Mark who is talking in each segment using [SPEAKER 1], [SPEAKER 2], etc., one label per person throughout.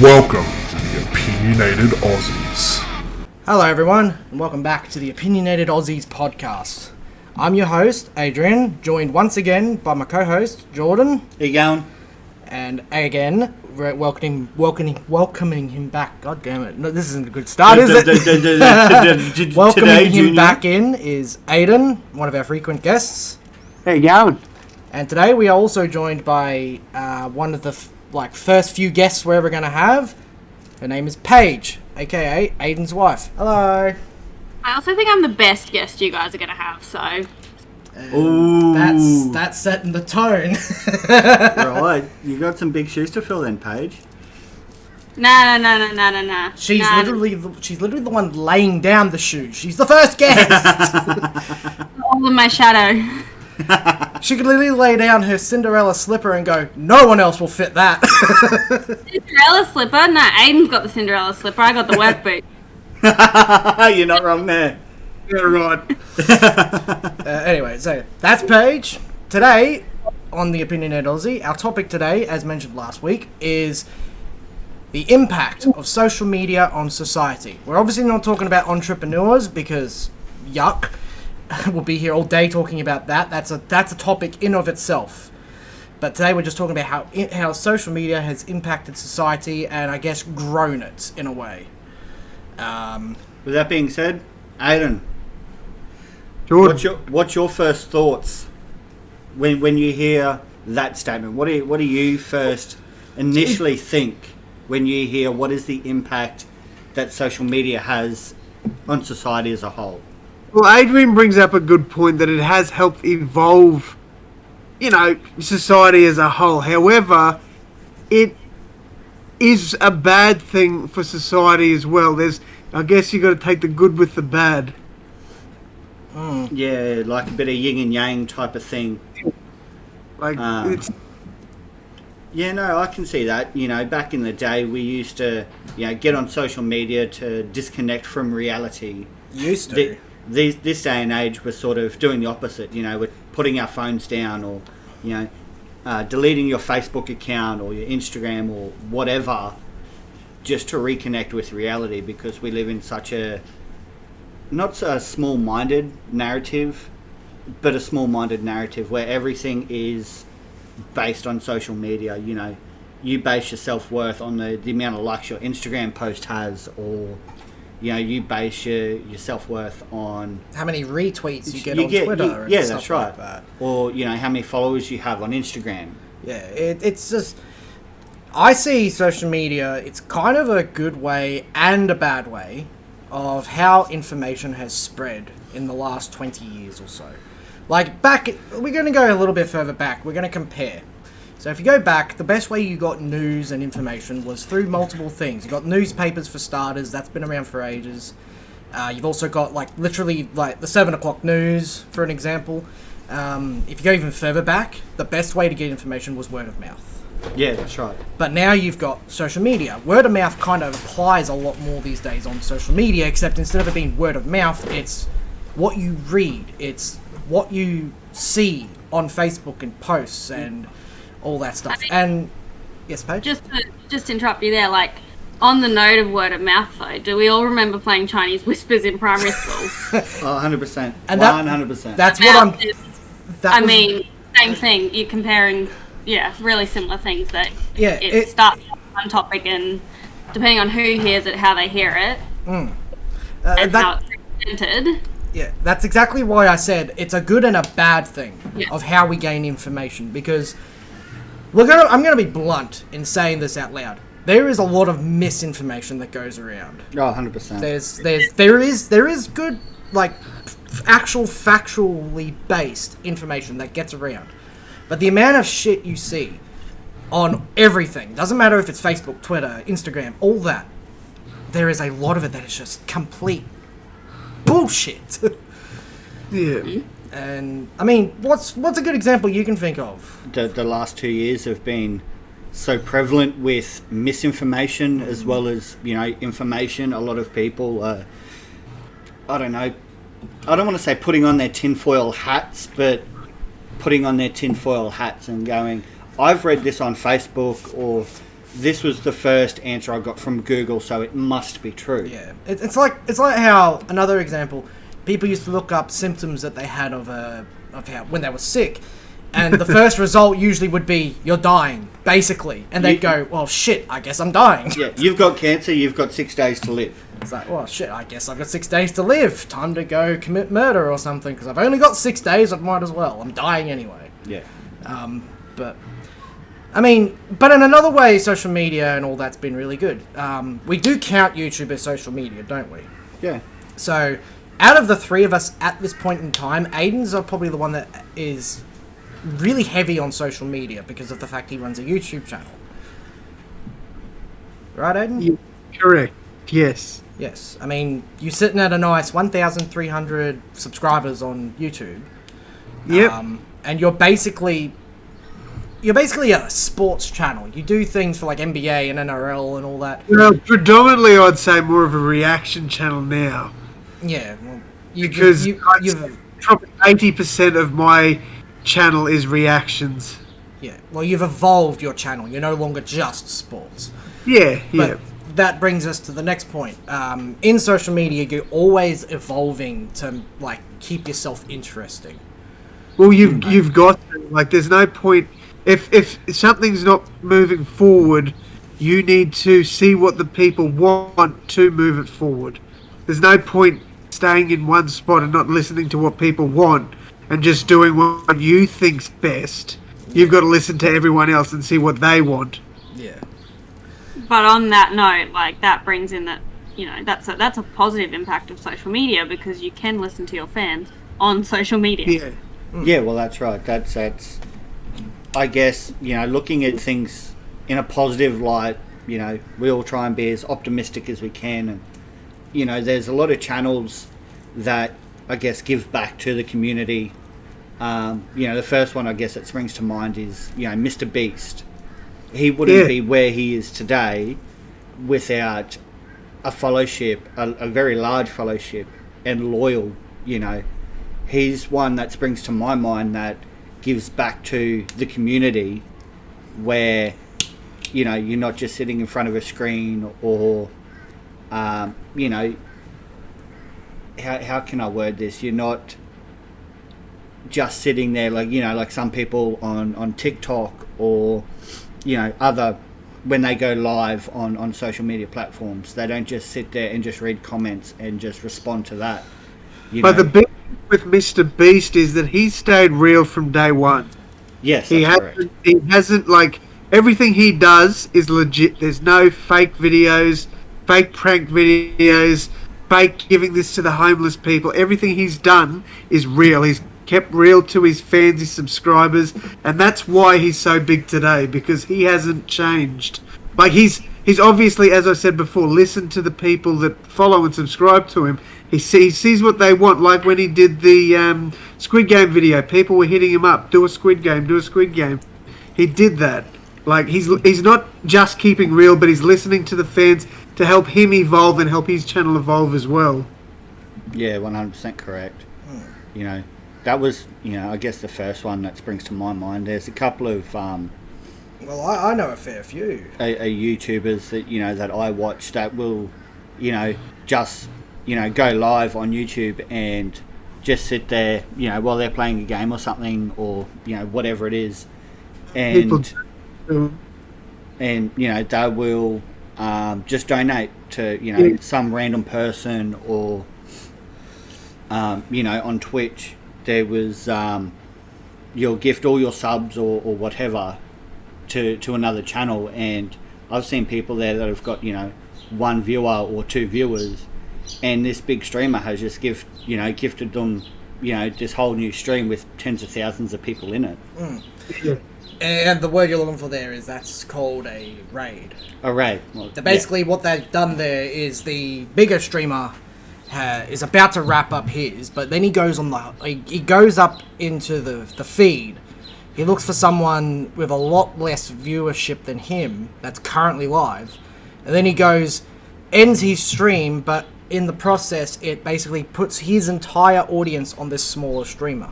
[SPEAKER 1] Welcome to the Opinionated Aussies.
[SPEAKER 2] Hello everyone, and welcome back to the Opinionated Aussies podcast. I'm your host, Adrian, joined once again by my co-host, Jordan.
[SPEAKER 3] How you going?
[SPEAKER 2] And again, we're welcoming him back. God damn it. No, this isn't a good start, is it? Welcoming him back in is Aden, one of our frequent guests.
[SPEAKER 4] How you going?
[SPEAKER 2] And today we are also joined by one of the first few guests we're ever going to have. Her name is Paige, aka Aden's wife. Hello.
[SPEAKER 5] I also think I'm the best guest you guys are going to have, so...
[SPEAKER 3] Ooh.
[SPEAKER 2] That's setting the tone.
[SPEAKER 3] Right, you got some big shoes to fill then, Paige.
[SPEAKER 5] Nah.
[SPEAKER 2] She's literally the one laying down the shoes. She's the first guest.
[SPEAKER 5] All in my shadow.
[SPEAKER 2] She could literally lay down her Cinderella slipper and go, no one else will fit that.
[SPEAKER 5] Cinderella slipper? Nah, Aiden's got the Cinderella slipper. I got the work boot.
[SPEAKER 3] You're not wrong there.
[SPEAKER 4] You're right.
[SPEAKER 2] Anyway, so that's Paige. Today, on the Opinionated Aussie, our topic today, as mentioned last week, is the impact of social media on society. We're obviously not talking about entrepreneurs because, yuck. We'll be here all day talking about that. That's a topic in of itself. But today we're just talking about how social media has impacted society and I guess grown it in a way.
[SPEAKER 3] With that being said, Aden,
[SPEAKER 4] Jordan.
[SPEAKER 3] what's your first thoughts when you hear that statement? What do you first initially think when you hear what is the impact that social media has on society as a whole?
[SPEAKER 4] Well, Adrian brings up a good point that it has helped evolve, society as a whole. However, it is a bad thing for society as well. I guess you got to take the good with the bad.
[SPEAKER 3] Yeah, like a bit of yin and yang type of thing. Yeah, no, I can see that. Back in the day, we used to, get on social media to disconnect from reality.
[SPEAKER 2] Used to.
[SPEAKER 3] This day and age, we're sort of doing the opposite. We're putting our phones down, or deleting your Facebook account or your Instagram or whatever, just to reconnect with reality, because we live in such a not a small-minded narrative, but a small-minded narrative where everything is based on social media. You base your self-worth on the amount of likes your Instagram post has, or you base your self-worth on
[SPEAKER 2] how many retweets you get on Twitter and stuff
[SPEAKER 3] that's right.
[SPEAKER 2] like that.
[SPEAKER 3] Or, how many followers you have on Instagram.
[SPEAKER 2] Yeah, it's just... I see social media, it's kind of a good way and a bad way of how information has spread in the last 20 years or so. Like, we're going to go a little bit further back. We're going to compare. So if you go back, the best way you got news and information was through multiple things. You got newspapers for starters, that's been around for ages. You've also got literally the 7 o'clock news, for an example. If you go even further back, the best way to get information was word of mouth.
[SPEAKER 3] Yeah, that's right.
[SPEAKER 2] But now you've got social media. Word of mouth kind of applies a lot more these days on social media, except instead of it being word of mouth, it's what you read, it's what you see on Facebook and posts and all that stuff. And yes, Paige?
[SPEAKER 5] Just to interrupt you there, on the note of word of mouth though, do we all remember playing Chinese whispers in primary school?
[SPEAKER 3] 100%.
[SPEAKER 2] And
[SPEAKER 3] 100%.
[SPEAKER 2] That's what I'm...
[SPEAKER 5] same thing. You're comparing, really similar things that
[SPEAKER 2] it
[SPEAKER 5] starts on one topic, and depending on who hears it, how they hear it, and how it's presented.
[SPEAKER 2] Yeah, that's exactly why I said it's a good and a bad thing of how we gain information, because I'm going to be blunt in saying this out loud. There is a lot of misinformation that goes around.
[SPEAKER 3] Oh, 100%.
[SPEAKER 2] There is good, actual factually based information that gets around. But the amount of shit you see on everything, doesn't matter if it's Facebook, Twitter, Instagram, all that, there is a lot of it that is just complete bullshit.
[SPEAKER 4] Yeah.
[SPEAKER 2] And what's a good example you can think of?
[SPEAKER 3] The last 2 years have been so prevalent with misinformation as well as information. A lot of people, I don't want to say putting on their tinfoil hats, but putting on their tinfoil hats and going, I've read this on Facebook, or this was the first answer I got from Google, so it must be true.
[SPEAKER 2] Yeah, it's like how, another example, people used to look up symptoms that they had of how when they were sick, and the first result usually would be you're dying, basically, and they'd go, well, shit, I guess I'm dying.
[SPEAKER 3] Yeah, you've got cancer, you've got 6 days to live.
[SPEAKER 2] It's like, well, shit, I guess I've got 6 days to live. Time to go commit murder or something, because I've only got 6 days, I might as well. I'm dying anyway.
[SPEAKER 3] Yeah.
[SPEAKER 2] But in another way, social media and all that's been really good. We do count YouTube as social media, don't we?
[SPEAKER 3] Yeah.
[SPEAKER 2] So, out of the three of us at this point in time, Aden's probably the one that is really heavy on social media because of the fact he runs a YouTube channel. Right, Aden?
[SPEAKER 4] Yeah, correct. Yes.
[SPEAKER 2] Yes. I mean, you're sitting at a nice 1,300 subscribers on YouTube.
[SPEAKER 4] Yep.
[SPEAKER 2] And you're basically a sports channel. You do things for like NBA and NRL and all that.
[SPEAKER 4] Well, predominantly, I'd say more of a reaction channel now.
[SPEAKER 2] Yeah. Well,
[SPEAKER 4] Because
[SPEAKER 2] you've
[SPEAKER 4] probably 80% of my channel is reactions.
[SPEAKER 2] yeah. Well, you've evolved your channel. You're no longer just sports.
[SPEAKER 4] Yeah,
[SPEAKER 2] But
[SPEAKER 4] yeah.
[SPEAKER 2] that brings us to the next point. In social media, you're always evolving to like keep yourself interesting.
[SPEAKER 4] Well, you've got to, like, there's no point if something's not moving forward, you need to see what the people want to move it forward. There's no point staying in one spot and not listening to what people want and just doing what you think's best. You've got to listen to everyone else and see what they want.
[SPEAKER 2] Yeah.
[SPEAKER 5] But on that note, like, that brings in that, you know, that's a positive impact of social media, because you can listen to your fans on social media.
[SPEAKER 4] Yeah.
[SPEAKER 3] Yeah, well, that's right. That's I guess, you know, looking at things in a positive light, you know, we all try and be as optimistic as we can. And, you know, there's a lot of channels that, I guess, give back to the community. You know, the first one, I guess, that springs to mind is, you know, Mr. Beast. He wouldn't be where he is today without a fellowship, a very large fellowship, and loyal, you know. He's one that springs to my mind that gives back to the community, where, you know, you're not just sitting in front of a screen or, you know, how can I word this? You're not just sitting there like, you know, like some people on TikTok or, you know, other, when they go live on social media platforms, they don't just sit there and just read comments and just respond to that.
[SPEAKER 4] But the big thing with Mr. Beast is that he stayed real from day one.
[SPEAKER 3] Yes,
[SPEAKER 4] He hasn't, like, everything he does is legit. There's no fake videos, fake prank videos, fake giving this to the homeless people. Everything he's done is real. He's kept real to his fans, his subscribers, and that's why he's so big today, because he hasn't changed. Like, he's obviously, as I said before, listened to the people that follow and subscribe to him. He sees what they want. Like when he did the Squid Game video, people were hitting him up, do a Squid Game, do a Squid Game. He did that. Like, he's not just keeping real, but he's listening to the fans to help him evolve and help his channel evolve as well.
[SPEAKER 3] Yeah, 100% correct. You know, that was, you know, I guess the first one that springs to my mind. There's a couple of
[SPEAKER 2] Well, I know a fair few.
[SPEAKER 3] YouTubers that, you know, that I watch that will, you know, just, you know, go live on YouTube and just sit there, you know, while they're playing a game or something, or, you know, whatever it is, and you know, they will just donate to, you know, some random person, or you know, on Twitch there was you'll gift all your subs or whatever to another channel, and I've seen people there that have got, you know, 1 viewer or 2 viewers, and this big streamer has just gifted them, you know, this whole new stream with tens of thousands of people in it.
[SPEAKER 4] Yeah.
[SPEAKER 2] And the word you're looking for there is that's called a raid.
[SPEAKER 3] A raid. Well,
[SPEAKER 2] So basically, what they've done there is the bigger streamer is about to wrap up his, but then he goes on he goes up into the feed. He looks for someone with a lot less viewership than him that's currently live, and then he ends his stream, but in the process, it basically puts his entire audience on this smaller streamer.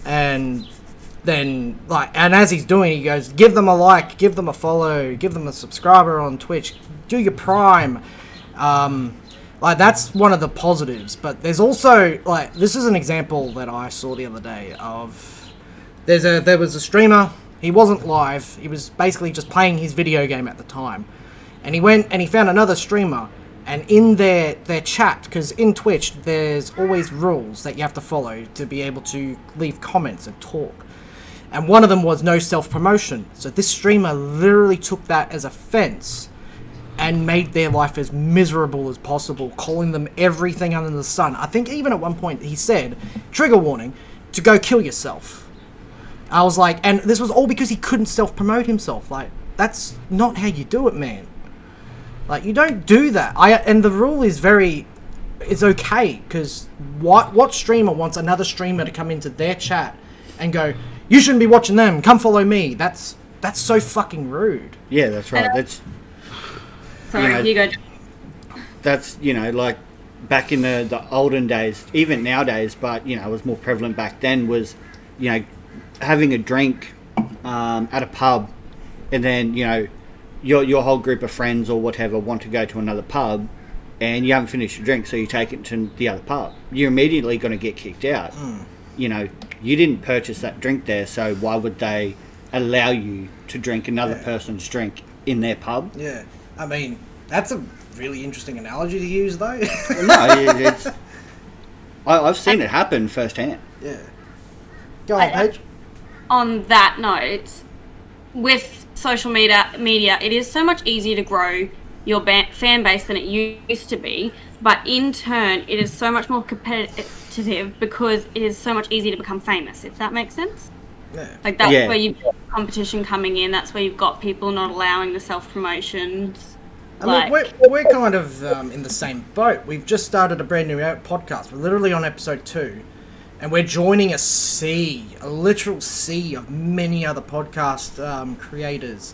[SPEAKER 2] And then like, and as he's doing, he goes, give them a like, give them a follow, give them a subscriber on Twitch, do your Prime. Like, that's one of the positives. But there's also, like, this is an example that I saw the other day of, there was a streamer, he wasn't live, he was basically just playing his video game at the time, and he went and he found another streamer, and in their chat, because in Twitch there's always rules that you have to follow to be able to leave comments and talk, and one of them was no self-promotion. So this streamer literally took that as offense and made their life as miserable as possible, calling them everything under the sun. I think even at one point he said, trigger warning, to go kill yourself. I was like, and this was all because he couldn't self-promote himself. Like, that's not how you do it, man. Like, you don't do that. And the rule is it's okay, because what streamer wants another streamer to come into their chat and go, you shouldn't be watching them, come follow me? That's so fucking rude.
[SPEAKER 3] Yeah, that's right. That's...
[SPEAKER 5] Sorry, you go.
[SPEAKER 3] That's, like back in the olden days, even nowadays, but, it was more prevalent back then, was, having a drink at a pub, and then, your whole group of friends or whatever want to go to another pub, and you haven't finished your drink, so you take it to the other pub. You're immediately going to get kicked out. You didn't purchase that drink there, so why would they allow you to drink another person's drink in their pub?
[SPEAKER 2] Yeah. I mean, that's a really interesting analogy to use, though.
[SPEAKER 3] No, I've seen it happen firsthand.
[SPEAKER 2] Yeah. Go on, Paige.
[SPEAKER 5] On that note, with social media, it is so much easier to grow your fan base than it used to be, but in turn, it is so much more competitive because it is so much easier to become famous, if that makes sense.
[SPEAKER 2] Yeah.
[SPEAKER 5] Like, that's where you've got competition coming in, that's where you've got people not allowing the self-promotions.
[SPEAKER 2] I mean, we're kind of in the same boat. We've just started a brand new podcast. We're literally on episode 2, and we're joining a literal sea of many other podcast creators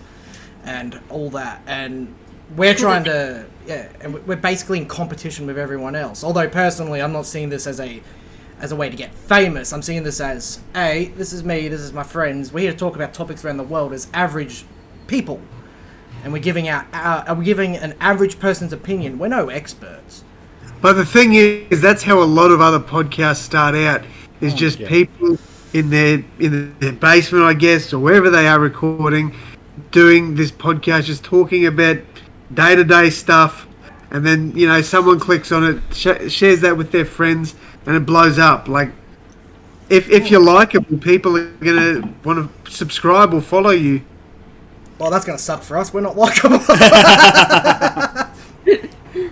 [SPEAKER 2] and all that. And we're trying to, and we're basically in competition with everyone else. Although personally, I'm not seeing this as a way to get famous. I'm seeing this as, this is me, this is my friends. We're here to talk about topics around the world as average people. And we're giving an average person's opinion. We're no experts.
[SPEAKER 4] But the thing is, that's how a lot of other podcasts start out. Is just people in their basement, I guess, or wherever they are recording, doing this podcast, just talking about day-to-day stuff. And then, someone clicks on it, shares that with their friends, and it blows up. Like, if you're likable, people are going to want to subscribe or follow you.
[SPEAKER 2] Well, that's going to suck for us. We're not likable.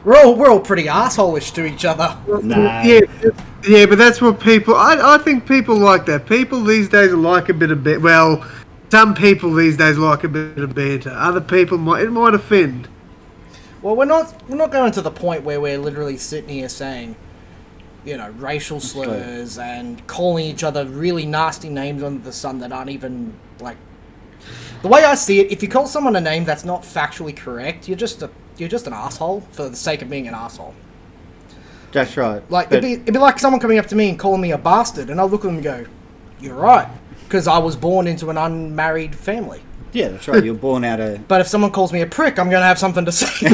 [SPEAKER 2] we're all pretty arseholeish to each other.
[SPEAKER 3] Nah.
[SPEAKER 4] Yeah, but that's what people... I think people like that. People these days like a bit of... Well, some people these days like a bit of banter. Other people might offend.
[SPEAKER 2] Well, we're not going to the point where we're literally sitting here saying, racial slurs and calling each other really nasty names under the sun that aren't even, like... The way I see it, if you call someone a name that's not factually correct, you're just an asshole for the sake of being an asshole.
[SPEAKER 3] That's right.
[SPEAKER 2] Like, it'd be like someone coming up to me and calling me a bastard, and I'll look at them and go, you're right, because I was born into an unmarried family.
[SPEAKER 3] Yeah, that's right. You're born out of...
[SPEAKER 2] But if someone calls me a prick, I'm going to have something to say.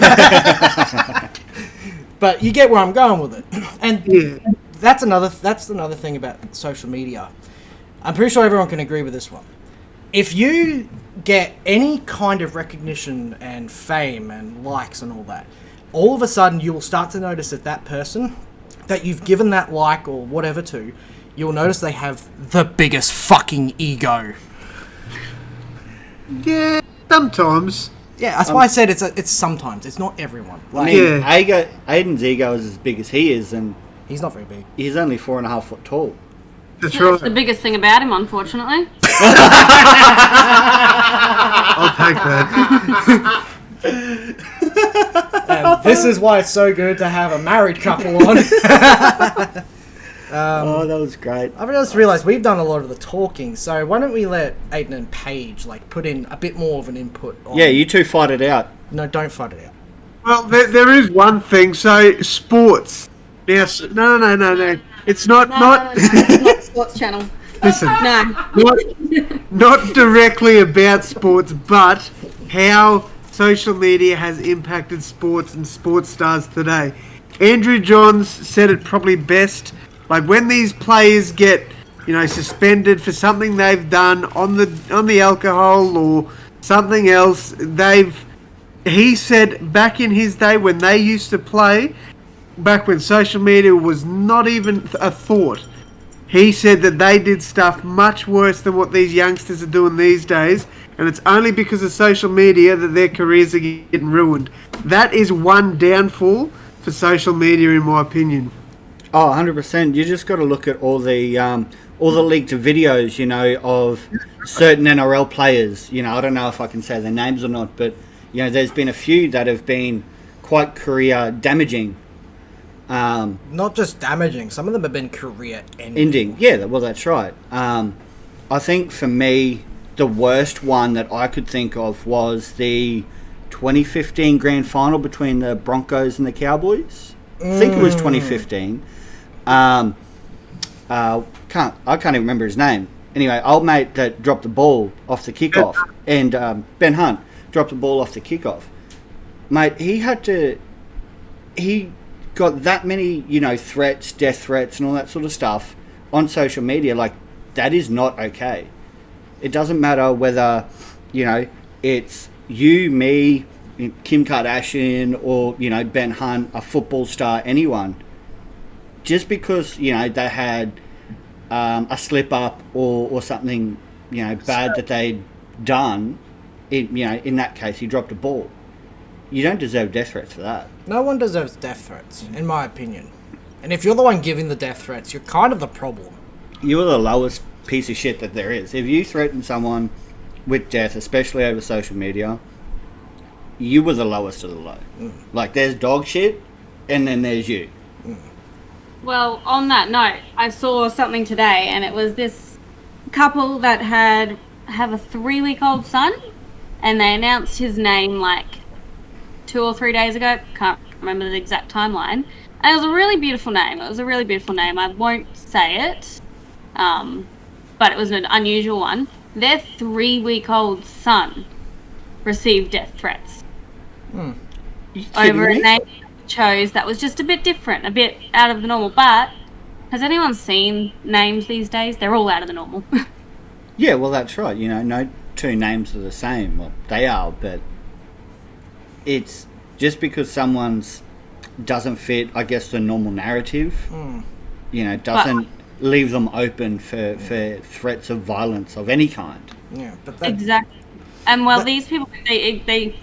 [SPEAKER 2] But you get where I'm going with it. And that's another thing about social media. I'm pretty sure everyone can agree with this one. If you get any kind of recognition and fame and likes and all that, all of a sudden you will start to notice that person that you've given that like or whatever to, you'll notice they have the biggest fucking ego.
[SPEAKER 4] Yeah, sometimes.
[SPEAKER 2] Yeah, that's why I said it's sometimes. It's not everyone. Like,
[SPEAKER 3] Aden's ego is as big as he is, and
[SPEAKER 2] he's not very big.
[SPEAKER 3] He's only 4.5 foot tall.
[SPEAKER 4] That's right.
[SPEAKER 5] That's the biggest thing about him, unfortunately.
[SPEAKER 4] I'll take that.
[SPEAKER 2] And this is why it's so good to have a married couple on.
[SPEAKER 3] That was great.
[SPEAKER 2] I just realised we've done a lot of the talking, so why don't we let Aden and Paige put in a bit more of an input on...
[SPEAKER 3] Yeah, you two fight it out.
[SPEAKER 2] No, don't fight it out.
[SPEAKER 4] Well, there is one thing. So, sports. Yes. No. It's not.
[SPEAKER 5] It's not sports channel.
[SPEAKER 4] Listen,
[SPEAKER 5] No.
[SPEAKER 4] not directly about sports, but how social media has impacted sports and sports stars today. Andrew Johns said it probably best. Like when these players get, suspended for something they've done on the alcohol or something else, he said back in his day when they used to play, back when social media was not even a thought, he said that they did stuff much worse than what these youngsters are doing these days, and it's only because of social media that their careers are getting ruined. That is one downfall for social media, in my opinion.
[SPEAKER 3] Oh, 100%. You just got to look at all the leaked videos, of certain NRL players. I don't know if I can say their names or not, but there's been a few that have been quite career damaging.
[SPEAKER 2] Not just damaging, some of them have been career
[SPEAKER 3] Ending. Yeah, well, that's right. I think for me, the worst one that I could think of was the 2015 grand final between the Broncos and the Cowboys. I think it was 2015. I can't even remember his name. Anyway, old mate that dropped the ball off the kickoff, and Ben Hunt dropped the ball off the kickoff. Mate, he got that many, threats, death threats, and all that sort of stuff on social media. Like, that is not okay. It doesn't matter whether, it's you, me, Kim Kardashian, or, Ben Hunt, a football star, anyone. Just because, they had a slip up or something, bad that they'd done, in that case, he dropped a ball. You don't deserve death threats for that.
[SPEAKER 2] No one deserves death threats, in my opinion. And if you're the one giving the death threats, you're kind of the problem.
[SPEAKER 3] You're the lowest piece of shit that there is. If you threaten someone with death, especially over social media, you were the lowest of the low. Like, there's dog shit, and then there's you.
[SPEAKER 5] Well, on that note, I saw something today, and it was this couple that have a 3-week-old son, and they announced his name like 2 or 3 days ago. Can't remember the exact timeline. And it was a really beautiful name. I won't say it, but it was an unusual one. Their 3-week-old son received death threats over a name they chose that was just a bit different, a bit out of the normal. But has anyone seen names these days? They're all out of the normal.
[SPEAKER 3] Yeah, well, that's right. No two names are the same. Well, they are, but it's just because someone's doesn't fit, I guess, the normal narrative, doesn't leave them open for threats of violence of any kind.
[SPEAKER 2] Yeah, but
[SPEAKER 5] exactly. And these people, they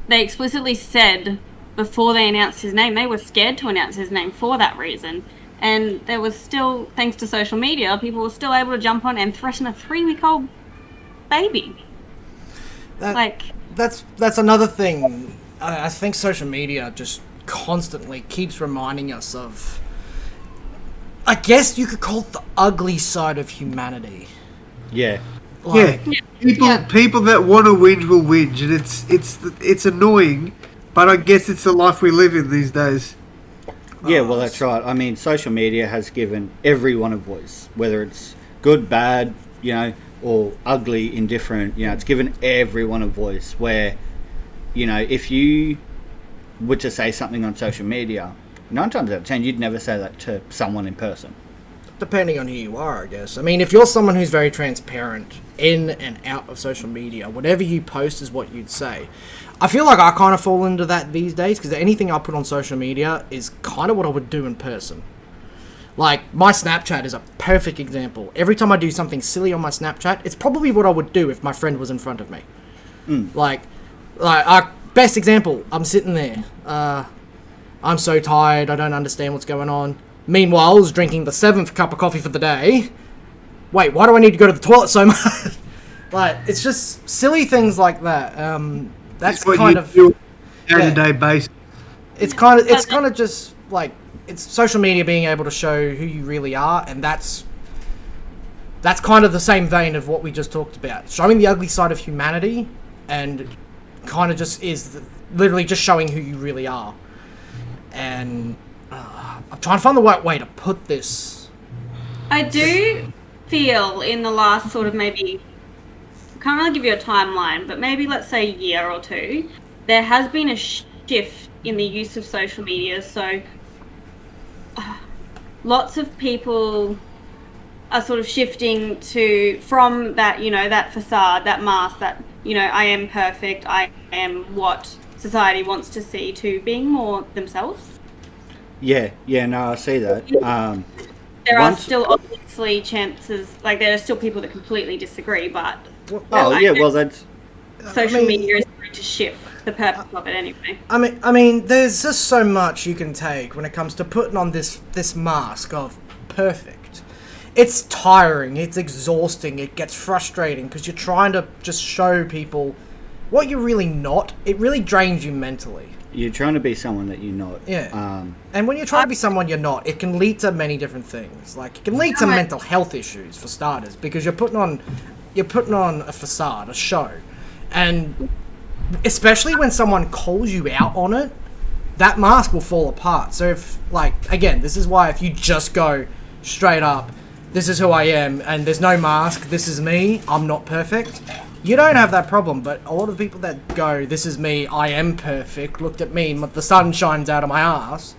[SPEAKER 5] explicitly said before they announced his name, they were scared to announce his name for that reason. And there was still, thanks to social media, people were still able to jump on and threaten a 3-week-old baby.
[SPEAKER 2] That's another thing. I think social media just constantly keeps reminding us of, I guess you could call it the ugly side of humanity.
[SPEAKER 3] Yeah.
[SPEAKER 4] People that want to whinge will whinge, and it's annoying, but I guess it's the life we live in these days.
[SPEAKER 3] Yeah, well, that's right. I mean, social media has given everyone a voice, whether it's good, bad, or ugly, indifferent. It's given everyone a voice where, if you were to say something on social media, 9 times out of 10, you'd never say that to someone in person.
[SPEAKER 2] Depending on who you are, I guess. I mean, if you're someone who's very transparent in and out of social media, whatever you post is what you'd say. I feel like I kind of fall into that these days, because anything I put on social media is kind of what I would do in person. Like, my Snapchat is a perfect example. Every time I do something silly on my Snapchat, it's probably what I would do if my friend was in front of me. Like, best example, I'm sitting there. I'm so tired, I don't understand what's going on. Meanwhile, I was drinking the 7th cup of coffee for the day. Wait, why do I need to go to the toilet so much? Like, it's just silly things like that. That's
[SPEAKER 4] what
[SPEAKER 2] kind
[SPEAKER 4] you
[SPEAKER 2] of
[SPEAKER 4] do on a day-to-day basis.
[SPEAKER 2] It's kind of just like, it's social media being able to show who you really are, and that's kind of the same vein of what we just talked about, showing the ugly side of humanity, and kind of just is literally just showing who you really are. And I'm trying to find the right way to put this.
[SPEAKER 5] I do feel in the last sort of maybe, I can't really give you a timeline, but maybe let's say a year or two, there has been a shift in the use of social media. So lots of people are sort of shifting from that, that facade, that mask, that, I am perfect, I am what society wants to see, to being more themselves.
[SPEAKER 3] Yeah, no, I see that.
[SPEAKER 5] There are still obviously chances, like there are still people that completely disagree, but
[SPEAKER 3] that's
[SPEAKER 5] social media is going to shift the purpose of it anyway.
[SPEAKER 2] I mean, there's just so much you can take when it comes to putting on this mask of perfect. It's tiring, it's exhausting, it gets frustrating because you're trying to just show people what you're really not. It really drains you mentally.
[SPEAKER 3] You're trying to be someone that you're not.
[SPEAKER 2] Yeah. And when you're trying to be someone you're not, it can lead to many different things. Like, it can lead to mental health issues, for starters, because you're putting on a facade, a show. And especially when someone calls you out on it, that mask will fall apart. So if, again, this is why if you just go straight up, this is who I am, and there's no mask, this is me, I'm not perfect, you don't have that problem. But a lot of people that go, this is me, I am perfect, looked at me, the sun shines out of my ass,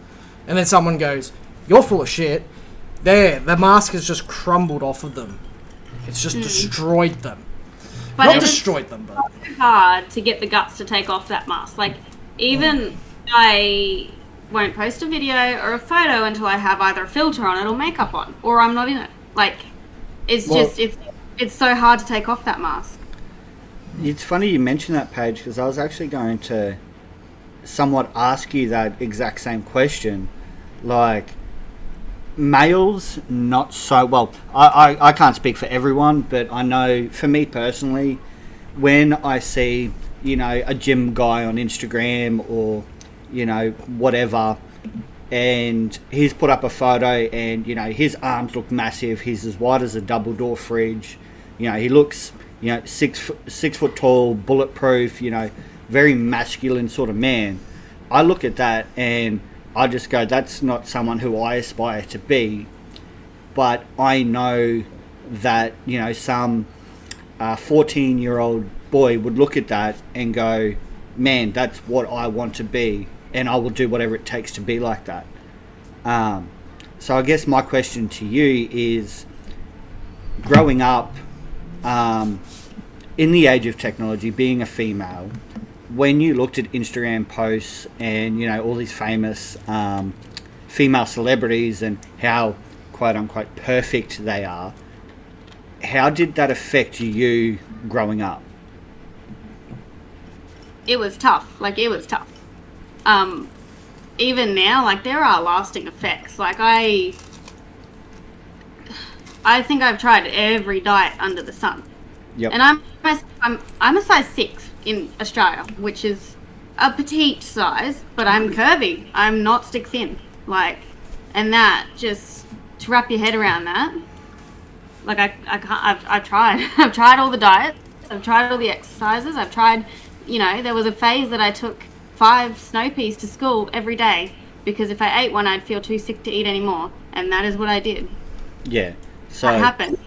[SPEAKER 2] and then someone goes, you're full of shit, the mask has just crumbled off of them. It's just destroyed them.
[SPEAKER 5] But
[SPEAKER 2] not destroyed them, but
[SPEAKER 5] it's hard to get the guts to take off that mask. Like, even I won't post a video or a photo until I have either a filter on it or makeup on, or I'm not in it. Like, it's so hard to take off that mask.
[SPEAKER 3] It's funny you mention that, Paige, because I was actually going to somewhat ask you that exact same question. Like, males, not so well. I can't speak for everyone, but I know for me personally, when I see, a gym guy on Instagram or, whatever, and he's put up a photo and, his arms look massive, he's as wide as a double door fridge, he looks, 6 foot tall, bulletproof, very masculine sort of man. I look at that and I just go, that's not someone who I aspire to be. But I know that, some 14-year-old boy would look at that and go, man, that's what I want to be, and I will do whatever it takes to be like that. So I guess my question to you is, growing up in the age of technology, being a female, when you looked at Instagram posts and, all these famous female celebrities and how, quote unquote, perfect they are, how did that affect you growing up?
[SPEAKER 5] It was tough. It was tough. Even now, there are lasting effects. I think I've tried every diet under the sun.
[SPEAKER 3] Yep.
[SPEAKER 5] And I'm a size 6 in Australia, which is a petite size, but I'm curvy. I'm not stick thin. And that, just to wrap your head around that, I can't. I've tried. I've tried all the diets. I've tried all the exercises. I've tried. There was a phase that I took 5 snow peas to school every day because if I ate one, I'd feel too sick to eat anymore, and that is what I did.
[SPEAKER 3] Yeah. So
[SPEAKER 5] that happened.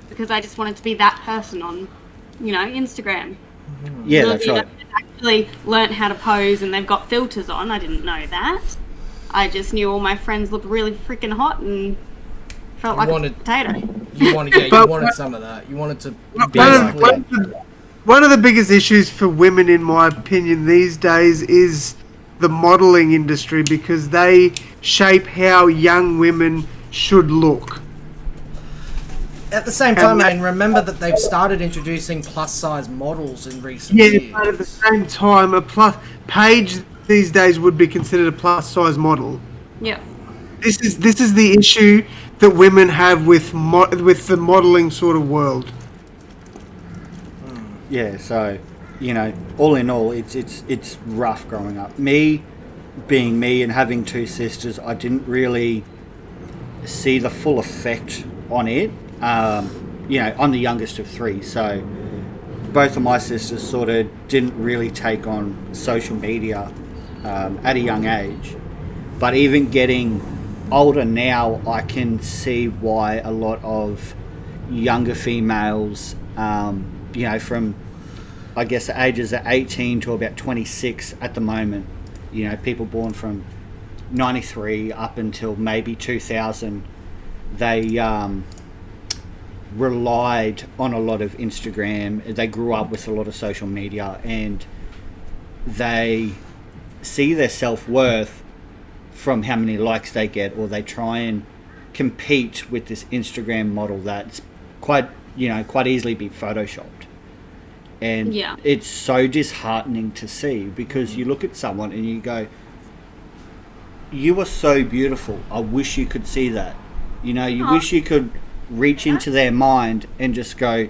[SPEAKER 5] Because I just wanted to be that person on, Instagram.
[SPEAKER 3] Yeah, that's right.
[SPEAKER 5] I actually learnt how to pose, and they've got filters on. I didn't know that. I just knew all my friends looked really freaking hot and felt like a potato.
[SPEAKER 2] You wanted some of that. You wanted to be
[SPEAKER 4] one of the biggest issues for women, in my opinion, these days is the modelling industry, because they shape how young women should look.
[SPEAKER 2] At the same time, remember that they've started introducing plus-size models in recent years.
[SPEAKER 4] Yeah, but at the same time, Paige these days would be considered a plus-size model.
[SPEAKER 5] Yeah.
[SPEAKER 4] This is the issue that women have with the modelling sort of world.
[SPEAKER 3] Yeah, so, all in all, it's rough growing up. Me, being me and having 2 sisters, I didn't really see the full effect on it. I'm the youngest of 3, so both of my sisters sort of didn't really take on social media at a young age. But even getting older now, I can see why a lot of younger females, from, I guess, the ages of 18 to about 26 at the moment, people born from 93 up until maybe 2000, they relied on a lot of Instagram. They grew up with a lot of social media, and they see their self-worth from how many likes they get, or they try and compete with this Instagram model that's quite easily be photoshopped. And it's so disheartening to see, because you look at someone and you go, you are so beautiful. I wish you could see that. You wish you could reach into their mind and just go,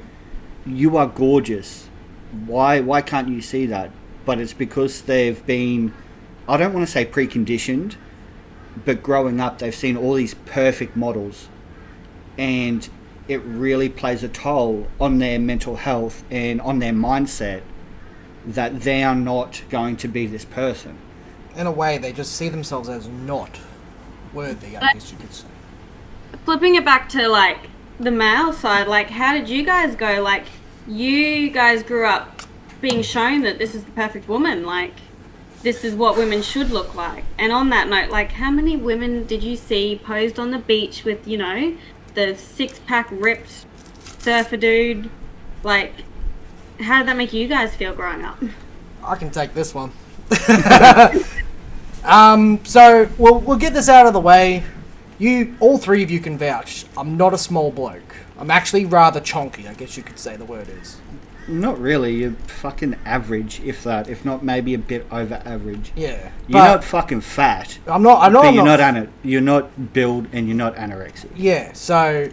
[SPEAKER 3] you are gorgeous. Why can't you see that? But it's because they've been, I don't want to say preconditioned, but growing up they've seen all these perfect models, and it really plays a toll on their mental health and on their mindset that they are not going to be this person.
[SPEAKER 2] In a way, they just see themselves as not worthy, I guess you could say.
[SPEAKER 5] Flipping it back to, like, the male side, like, how did you guys go? Like, you guys grew up being shown that this is the perfect woman, like, this is what women should look like. And on that note, like, how many women did you see posed on the beach with, the six-pack ripped surfer dude? Like, how did that make you guys feel growing up?
[SPEAKER 2] I can take this one. So we'll get this out of the way. All three of you can vouch. I'm not a small bloke. I'm actually rather chonky, I guess you could say the word is.
[SPEAKER 3] Not really. You're fucking average, if that. If not, maybe a bit over average.
[SPEAKER 2] Yeah.
[SPEAKER 3] You're not fucking fat.
[SPEAKER 2] I'm not.
[SPEAKER 3] But you're not build, and you're not anorexic.
[SPEAKER 2] Yeah. So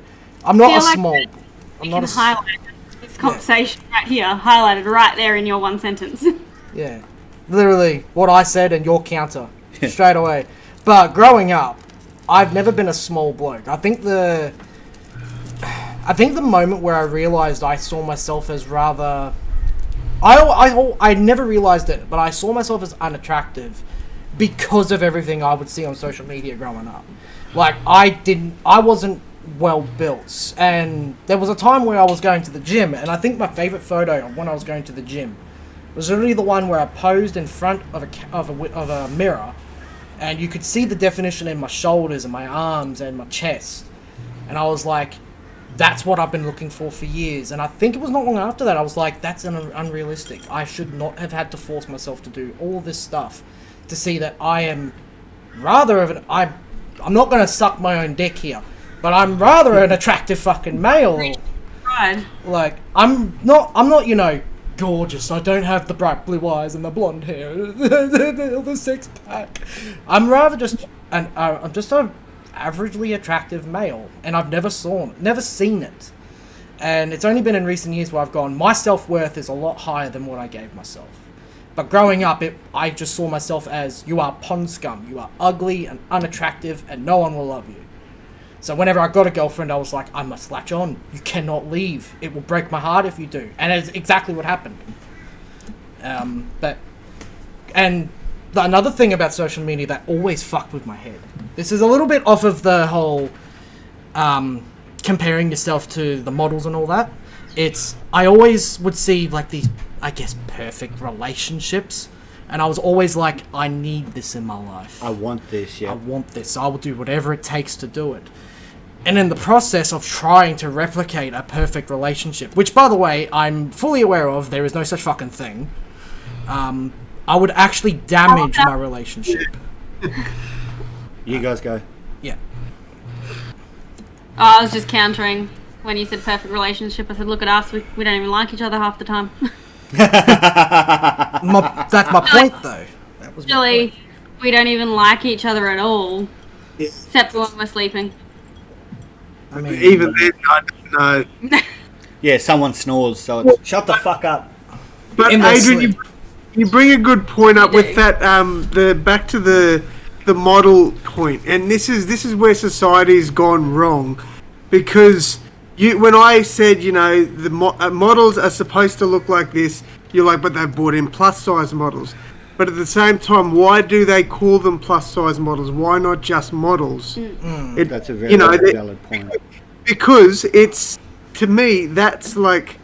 [SPEAKER 2] I'm not a small.
[SPEAKER 5] I'm not a highlight this conversation right here, highlighted right there in your one sentence.
[SPEAKER 2] Yeah. Literally what I said and your counter straight away. But growing up, I've never been a small bloke. I think the moment where I realized I saw myself as rather, I never realized it, but I saw myself as unattractive because of everything I would see on social media growing up. Like, I wasn't well built, and there was a time where I was going to the gym, and I think my favorite photo of when I was going to the gym was literally the one where I posed in front of a mirror, and you could see the definition in my shoulders and my arms and my chest, and I was like, that's what I've been looking for years. And I think it was not long after that I was like, that's unrealistic. I should not have had to force myself to do all this stuff to see that I am rather of an, I'm not going to suck my own dick here, but I'm rather an attractive fucking male.
[SPEAKER 5] Right.
[SPEAKER 2] Like, I'm not, gorgeous. I don't have the bright blue eyes and the blonde hair, the six pack. I'm rather just I'm just a averagely attractive male, and I've never seen it. And it's only been in recent years where I've gone, my self-worth is a lot higher than what I gave myself. But growing up, I just saw myself as, you are pond scum, you are ugly and unattractive, and no one will love you. So whenever I got a girlfriend, I was like, I must latch on. You cannot leave. It will break my heart if you do. And it's exactly what happened. Another thing about social media that always fucked with my head. This is a little bit off of the whole comparing yourself to the models and all that. I always would see like these, I guess, perfect relationships. And I was always like, I need this in my life.
[SPEAKER 3] I want this, yeah.
[SPEAKER 2] I want this. I will do whatever it takes to do it. And in the process of trying to replicate a perfect relationship, which, by the way, I'm fully aware of, there is no such fucking thing, I would actually damage my relationship.
[SPEAKER 3] You guys go.
[SPEAKER 2] Yeah.
[SPEAKER 5] I was just countering when you said perfect relationship. I said, look at us, we don't even like each other half the time.
[SPEAKER 2] That's my point, though. That was
[SPEAKER 5] Really, we don't even like each other at all, except when we're sleeping.
[SPEAKER 2] I mean,
[SPEAKER 4] Even then, I don't know.
[SPEAKER 3] Yeah, someone snores, so it's, shut the fuck up.
[SPEAKER 4] But
[SPEAKER 2] In their
[SPEAKER 4] Adrian,
[SPEAKER 2] sleep.
[SPEAKER 4] you bring a good point up
[SPEAKER 5] You
[SPEAKER 4] with
[SPEAKER 5] do.
[SPEAKER 4] that. Back to the model point, and this is where society's gone wrong, because when I said the models are supposed to look like this, you're like, but they've brought in plus size models. But at the same time, why do they call them plus size models? Why not just models?
[SPEAKER 3] That's a very valid point.
[SPEAKER 4] Because it's, to me, that's like,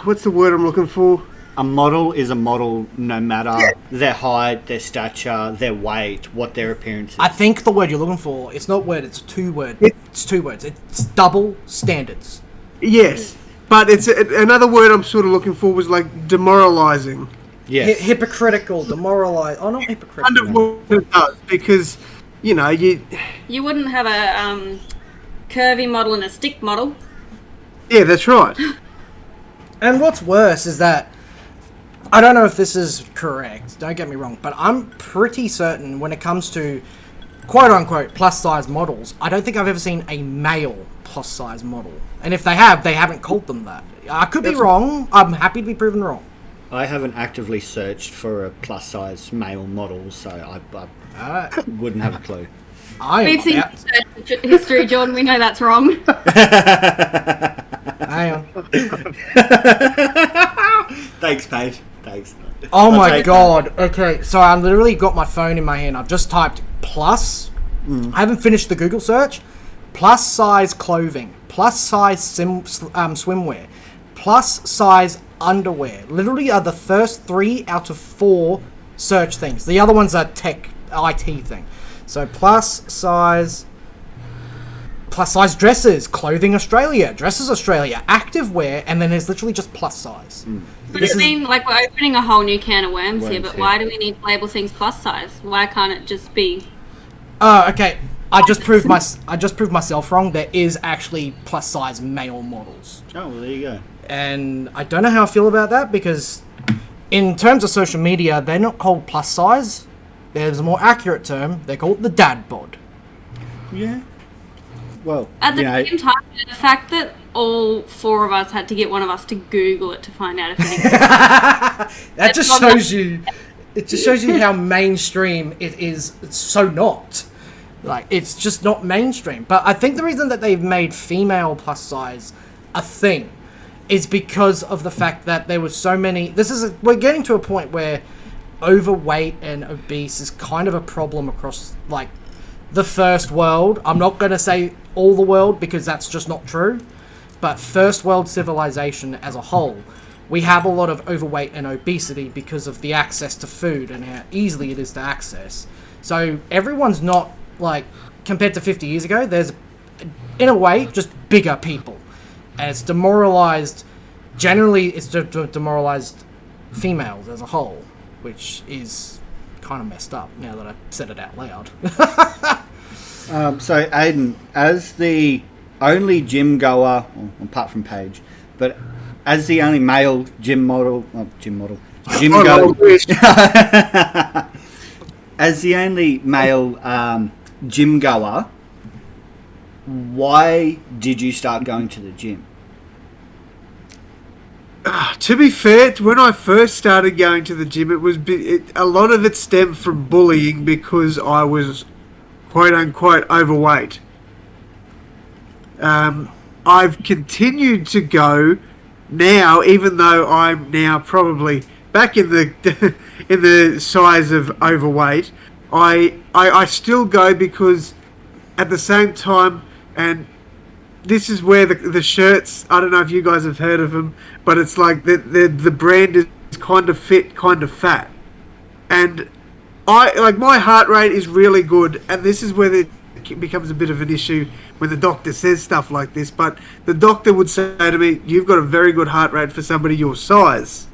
[SPEAKER 4] what's the word I'm looking for?
[SPEAKER 3] A model is a model no matter their height, their stature, their weight, what their appearance is.
[SPEAKER 2] I think the word you're looking for, it's not word, it's two word. It's two words. It's double standards.
[SPEAKER 4] Yes, but it's another word I'm sort of looking for was like demoralizing.
[SPEAKER 3] Yes.
[SPEAKER 2] Hypocritical, demoralized. Oh, not hypocritical.
[SPEAKER 4] Kind of what it does, because, you know, you
[SPEAKER 5] wouldn't have a curvy model and a stick model.
[SPEAKER 4] Yeah, that's right.
[SPEAKER 2] And what's worse is that, I don't know if this is correct, don't get me wrong, but I'm pretty certain when it comes to quote-unquote plus-size models, I don't think I've ever seen a male plus-size model. And if they have, they haven't called them that. I could be wrong. I'm happy to be proven wrong.
[SPEAKER 3] I haven't actively searched for a plus-size male model, so I wouldn't have a clue.
[SPEAKER 5] We've seen history, Jordan. We know that's wrong.
[SPEAKER 2] Hang on.
[SPEAKER 3] Thanks, Paige. Thanks.
[SPEAKER 2] Oh my god. Okay, so I literally got my phone in my hand. I've just typed plus. I haven't finished the Google search. Plus size clothing. Plus size swimwear. Plus size underwear. Literally are the first 3 out of 4 search things. The other ones are tech, IT thing. So plus size dresses, Clothing Australia, Dresses Australia, activewear, and then there's literally just plus size.
[SPEAKER 5] I mean, like, we're opening a whole new can of worms here, but why do we need to label things plus size? Why can't it just be...
[SPEAKER 2] Oh, okay. I just proved myself wrong. There is actually plus size male models.
[SPEAKER 3] Oh, well, there you go.
[SPEAKER 2] And I don't know how I feel about that, because in terms of social media, they're not called plus size. There's a more accurate term. They're called the dad bod.
[SPEAKER 3] Yeah. Well,
[SPEAKER 5] At the same time, the fact that all 4 of us had to get one of us to Google it to find out if it exists.
[SPEAKER 2] That just shows you... It just shows you how mainstream it is. It's so not. Like, it's just not mainstream. But I think the reason that they've made female plus size a thing is because of the fact that there were so many... We're getting to a point where overweight and obese is kind of a problem across, like, the first world. I'm not going to say all the world, because that's just not true. But first world civilization as a whole, we have a lot of overweight and obesity because of the access to food and how easily it is to access. So everyone's not, like, compared to 50 years ago, there's, in a way, just bigger people. And it's demoralized, generally it's demoralized females as a whole, which is kind of messed up now that I said it out loud.
[SPEAKER 3] So, Aden, as the only gym goer, well, apart from Paige, but as the only male gym goer, as the only male gym goer, why did you start going to the gym?
[SPEAKER 4] To be fair, when I first started going to the gym, a lot of it stemmed from bullying because I was quote-unquote overweight. I've continued to go now, even though I'm now probably back in the in the size of overweight. I still go because at the same time, and this is where the shirts, I don't know if you guys have heard of them, but it's like the brand is kind of fit, kind of fat. And my heart rate is really good, and this is where it becomes a bit of an issue when the doctor says stuff like this, but the doctor would say to me, you've got a very good heart rate for somebody your size.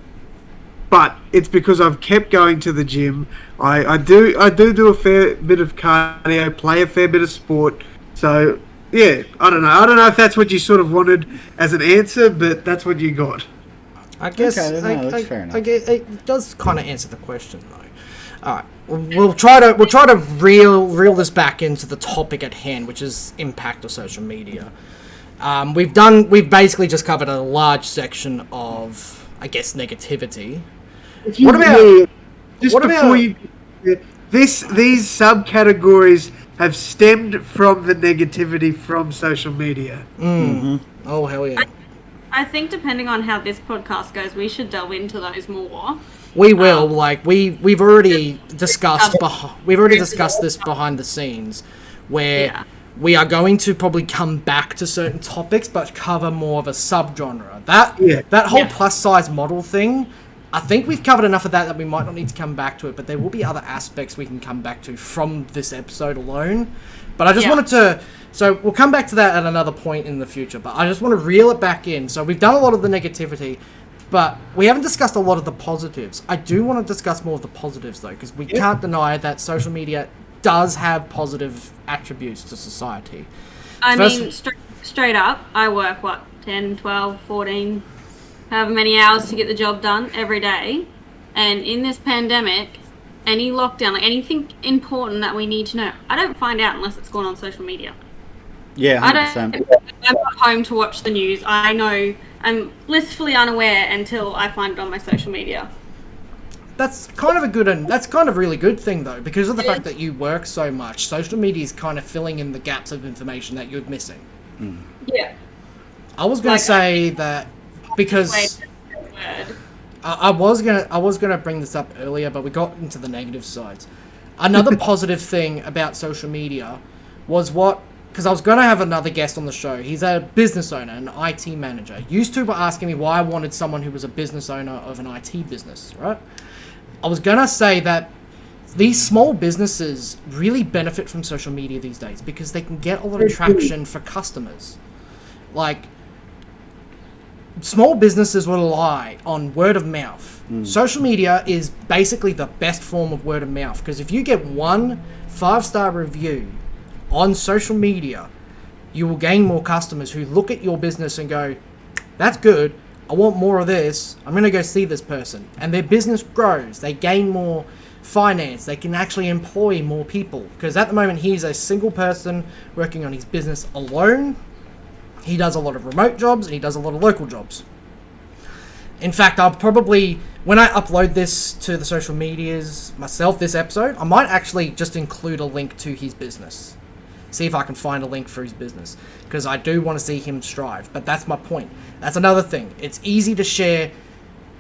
[SPEAKER 4] But it's because I've kept going to the gym. I do a fair bit of cardio, play a fair bit of sport. So yeah, I don't know if that's what you sort of wanted as an answer, but that's what you got.
[SPEAKER 2] I guess
[SPEAKER 3] that's fair enough.
[SPEAKER 2] It does kind of answer the question though. All right, we'll try to reel this back into the topic at hand, which is impact of social media. We've basically just covered a large section of, I guess, negativity. What about
[SPEAKER 4] these subcategories have stemmed from the negativity from social media?
[SPEAKER 2] Mm-hmm. Oh hell yeah!
[SPEAKER 5] I think depending on how this podcast goes, we should delve into those more.
[SPEAKER 2] We will. Like we've already discussed. We've already discussed this behind the scenes, where we are going to probably come back to certain topics, but cover more of a subgenre. That whole plus size model thing. I think we've covered enough of that we might not need to come back to it, but there will be other aspects we can come back to from this episode alone. But I just wanted to... So we'll come back to that at another point in the future, but I just want to reel it back in. So we've done a lot of the negativity, but we haven't discussed a lot of the positives. I do want to discuss more of the positives, though, because we can't deny that social media does have positive attributes to society.
[SPEAKER 5] I mean, straight up, I work, 10, 12, 14... however many hours to get the job done every day, and in this pandemic, any lockdown, like anything important that we need to know, I don't find out unless it's gone on social media.
[SPEAKER 3] Yeah, 100%.
[SPEAKER 5] I'm not home to watch the news. I know I'm blissfully unaware until I find it on my social media.
[SPEAKER 2] That's kind of a good and that's kind of a really good thing, though, because of the fact that you work so much. Social media is kind of filling in the gaps of information that you're missing.
[SPEAKER 5] Yeah.
[SPEAKER 2] I was going to say that. Because I was gonna bring this up earlier, but we got into the negative sides. Another positive thing about social media was because I was gonna have another guest on the show. He's a business owner, an IT manager. Used to were asking me why I wanted someone who was a business owner of an IT business, right? I was gonna say that these small businesses really benefit from social media these days because they can get a lot of traction for customers. Like, small businesses rely on word of mouth. Social media is basically the best form of word of mouth, because if you get 1 5-star review on social media, you will gain more customers who look at your business and go, that's good, I want more of this, I'm going to go see this person. And their business grows, they gain more finance, they can actually employ more people. Because at the moment he's a single person working on his business alone. He does a lot of remote jobs, and he does a lot of local jobs. In fact, I'll probably, when I upload this to the social medias myself, this episode, I might actually just include a link to his business. See if I can find a link for his business. Because I do want to see him strive. But that's my point. That's another thing. It's easy to share,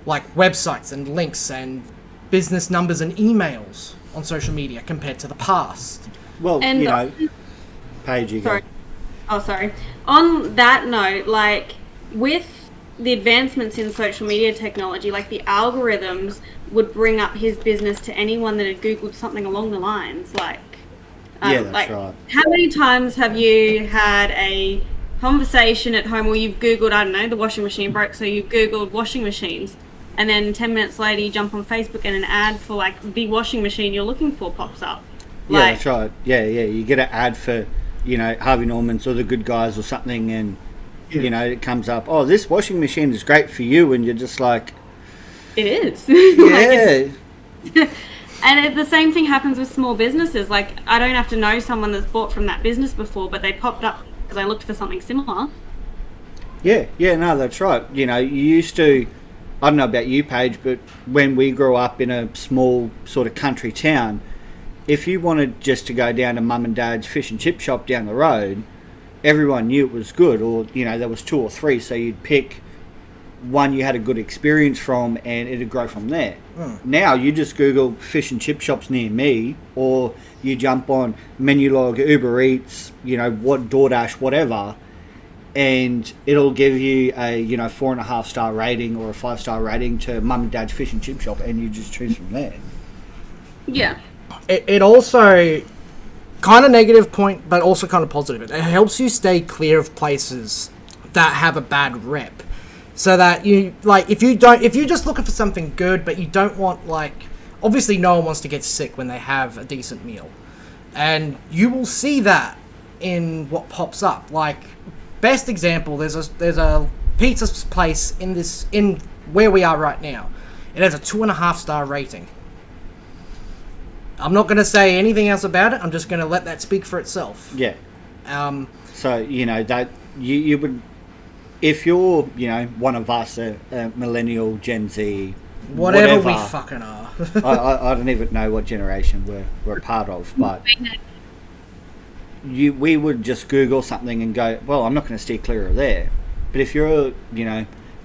[SPEAKER 2] like, websites and links and business numbers and emails on social media compared to the past.
[SPEAKER 3] Well,
[SPEAKER 5] And,
[SPEAKER 3] Paige, you
[SPEAKER 5] sorry.
[SPEAKER 3] go.
[SPEAKER 5] Oh, sorry. On that note, like, with the advancements in social media technology, like, the algorithms would bring up his business to anyone that had Googled something along the lines, like...
[SPEAKER 3] Yeah, that's right.
[SPEAKER 5] How many times have you had a conversation at home where you've Googled, I don't know, the washing machine broke, so you've Googled washing machines, and then 10 minutes later you jump on Facebook and an ad for, like, the washing machine you're looking for pops up?
[SPEAKER 3] Yeah,
[SPEAKER 5] Like,
[SPEAKER 3] that's right. Yeah, you get an ad for... Harvey Norman's or The Good Guys or something, and, it comes up, oh, this washing machine is great for you, and you're just like...
[SPEAKER 5] It is.
[SPEAKER 3] Yeah.
[SPEAKER 5] And the same thing happens with small businesses. Like, I don't have to know someone that's bought from that business before, but they popped up because I looked for something similar.
[SPEAKER 3] Yeah, no, that's right. You used to... I don't know about you, Paige, but when we grew up in a small sort of country town... If you wanted just to go down to mum and dad's fish and chip shop down the road, everyone knew it was good, or there was 2 or 3, so you'd pick one you had a good experience from, and it'd grow from there. Now you just Google fish and chip shops near me, or you jump on Menulog, Uber Eats, what DoorDash, whatever, and it'll give you a 4.5-star rating or a 5-star rating to mum and dad's fish and chip shop, and you just choose from there.
[SPEAKER 5] Yeah.
[SPEAKER 2] It also kind of negative point, but also kind of positive. It helps you stay clear of places that have a bad rep, so that you, like, if you're just looking for something good, but you don't want, like, obviously no one wants to get sick when they have a decent meal, and you will see that in what pops up. Like, best example, there's a pizza place in where we are right now. It has a 2.5-star rating. I'm not going to say anything else about it. I'm just going to let that speak for itself.
[SPEAKER 3] Yeah. So, that you would, if you're, one of us, a millennial, Gen Z,
[SPEAKER 2] whatever we fucking are.
[SPEAKER 3] I don't even know what generation we're a part of, but we would just Google something and go, well, I'm not going to steer clear of there. But if you're,